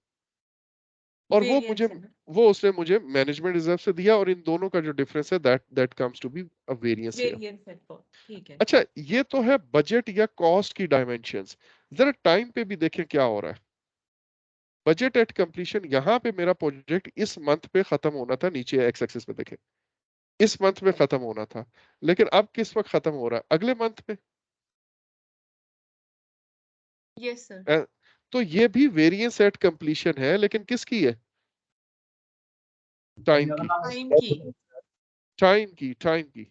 और वेरिएंस है ना। वो उसने मुझे मैनेजमेंट रिजर्व से दिया, और इन दोनों का जो डिफरेंस है, that comes to be a variance here. Variance है तो ठीक है। अच्छा, ये तो है बजट या कॉस्ट की डायमेंशंस। जरा टाइम पे भी देखें क्या हो रहा है। बजट एट कंप्लीशन, यहाँ पे मेरा प्रोजेक्ट इस मंथ पे खत्म होना था, नीचे एक्स एक्सिस पे देखें, इस मंथ में खत्म होना था, लेकिन अब किस वक्त खत्म हो रहा है? अगले मंथ में। Yes sir. तो ये भी वेरिएंस एट कंप्लीशन है, लेकिन किसकी है? टाइम की, टाइम की। टाइम की।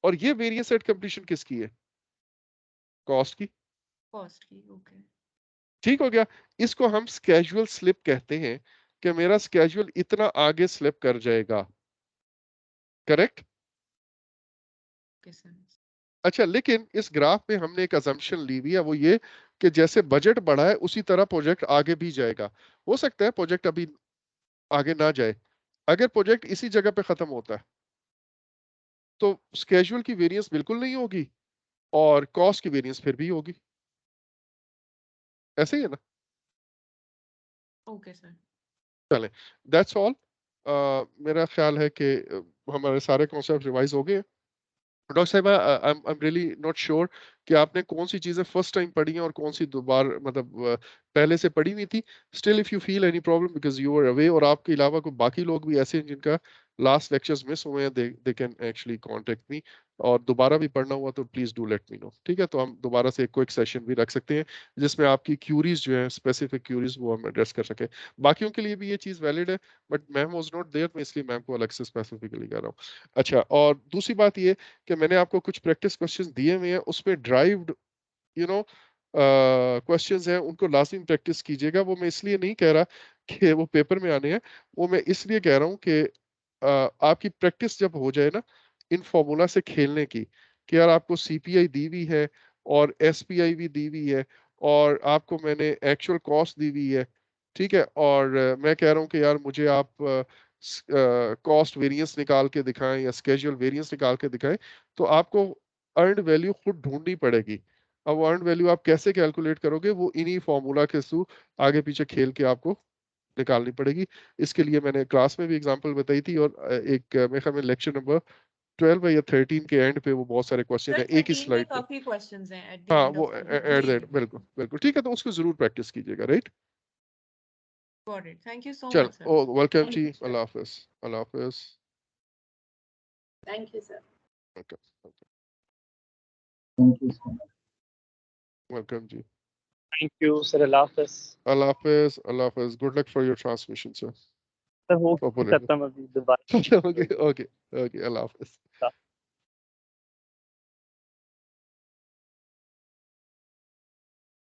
और ये वेरिएंस एट कंप्लीशन किसकी है? कॉस्ट की। कॉस्ट की, ओके। ठीक हो गया। इसको हम स्केजुअल स्लिप कहते हैं, कि मेरा स्केजुअल इतना आगे स्लिप कर जाएगा। करेक्ट? Okay sir. अच्छा, लेकिन इस ग्राफ में हमने एक अजम्पशन ली हुई है, वो ये कि जैसे बजट बढ़ा है उसी तरह प्रोजेक्ट आगे भी जाएगा। हो सकता है प्रोजेक्ट अभी आगे ना जाए। अगर प्रोजेक्ट इसी जगह पे खत्म होता है, तो स्केजुअल की वेरिएंस बिल्कुल नहीं होगी, और कॉस्ट की वेरिएंस फिर भी होगी। ऐसे ही है ना? Okay sir. चलें, दैट्स ऑल। मेरा ख्याल है कि हमारे सारे कॉन्सेप्ट रिवाइज हो गए हैं। डॉक्टर साहिबा, I am really not sure कि आपने कौन सी चीजें फर्स्ट टाइम पढ़ी हैं और कौन सी दोबारा मतलब पहले से पढ़ी हुई थी. Still if you feel any problem because you are away और आपके अलावा कोई बाकी लोग भी ऐसे हैं जिनका लास्ट लेक्चर्स मिस हुए हैं, they can actually contact me. और दोबारा भी पढ़ना हुआ तो please do let me know. ठीक है, तो हम दोबारा से एक क्विक सेशन भी रख सकते हैं जिसमें आपकी क्यूरीज जो है, स्पेसिफिक क्यूरीज, वो हम एड्रेस कर सके. बाकियों के लिए भी ये चीज वैलिड है, but ma'am was not there, मैं इसलिए मैम को अलग से स्पेसिफिकली कह रहा हूँ. अच्छा, और दूसरी बात ये कि मैंने आपको कुछ प्रैक्टिस क्वेश्चंस दिए हुए हैं, उसमें ड्राइव्ड यू नो क्वेश्चंस हैं, उनको लाजमी प्रैक्टिस कीजिएगा. वो मैं इसलिए नहीं कह रहा कि वो पेपर में आने हैं, वो मैं इसलिए कह रहा हूँ कि आपकी प्रैक्टिस जब हो जाए ना इन फॉर्मूला से खेलने की, कि यार आपको सीपीआई दी हुई है और एसपीआई भी दी हुई है और आपको मैंने एक्चुअल कॉस्ट दी हुई है, ठीक है, और मैं कह रहा हूँ कि यार मुझे आप कॉस्ट वेरिएंस निकाल के दिखाएं या स्केड्यूल वेरिएंस निकाल के दिखाएं, तो आपको अर्नड वैल्यू खुद ढूंढनी पड़ेगी. अब अर्नड वैल्यू आप कैसे कैलकुलेट करोगे, वो इन्हीं फॉर्मूला के थ्रू आगे पीछे खेल के आपको निकालनी पड़ेगी. इसके लिए मैंने क्लास में भी एग्जांपल बताई थी, और एक मेरे ख्याल में लेक्चर नंबर 12 या 13 के एंड पे वो बहुत सारे क्वेश्चन सर है एक ही 13 में स्लाइड पे. काफी क्वेश्चंस हैं एट द हाँ, एंड वो ऑफ द एट दैट, जी बिल्कुल बिल्कुल ठीक है, तो उसको जरूर प्रैक्टिस कीजिएगा. Right, got it. Thank you so चल, much sir. Oh welcome Thank जी, you, sir. अल्लाह हाफिज. अल्लाह हाफिज. Thank you, sir. वेलकम जी. Thank you sir. अल्लाह हाफिज. अल्लाह हाफिज. अल्लाह हाफिज. Good luck for your transmission sir. Sir हो Hopefully. सकता मैं अभी दोबारा Okay, okay, okay. Allah Hafiz.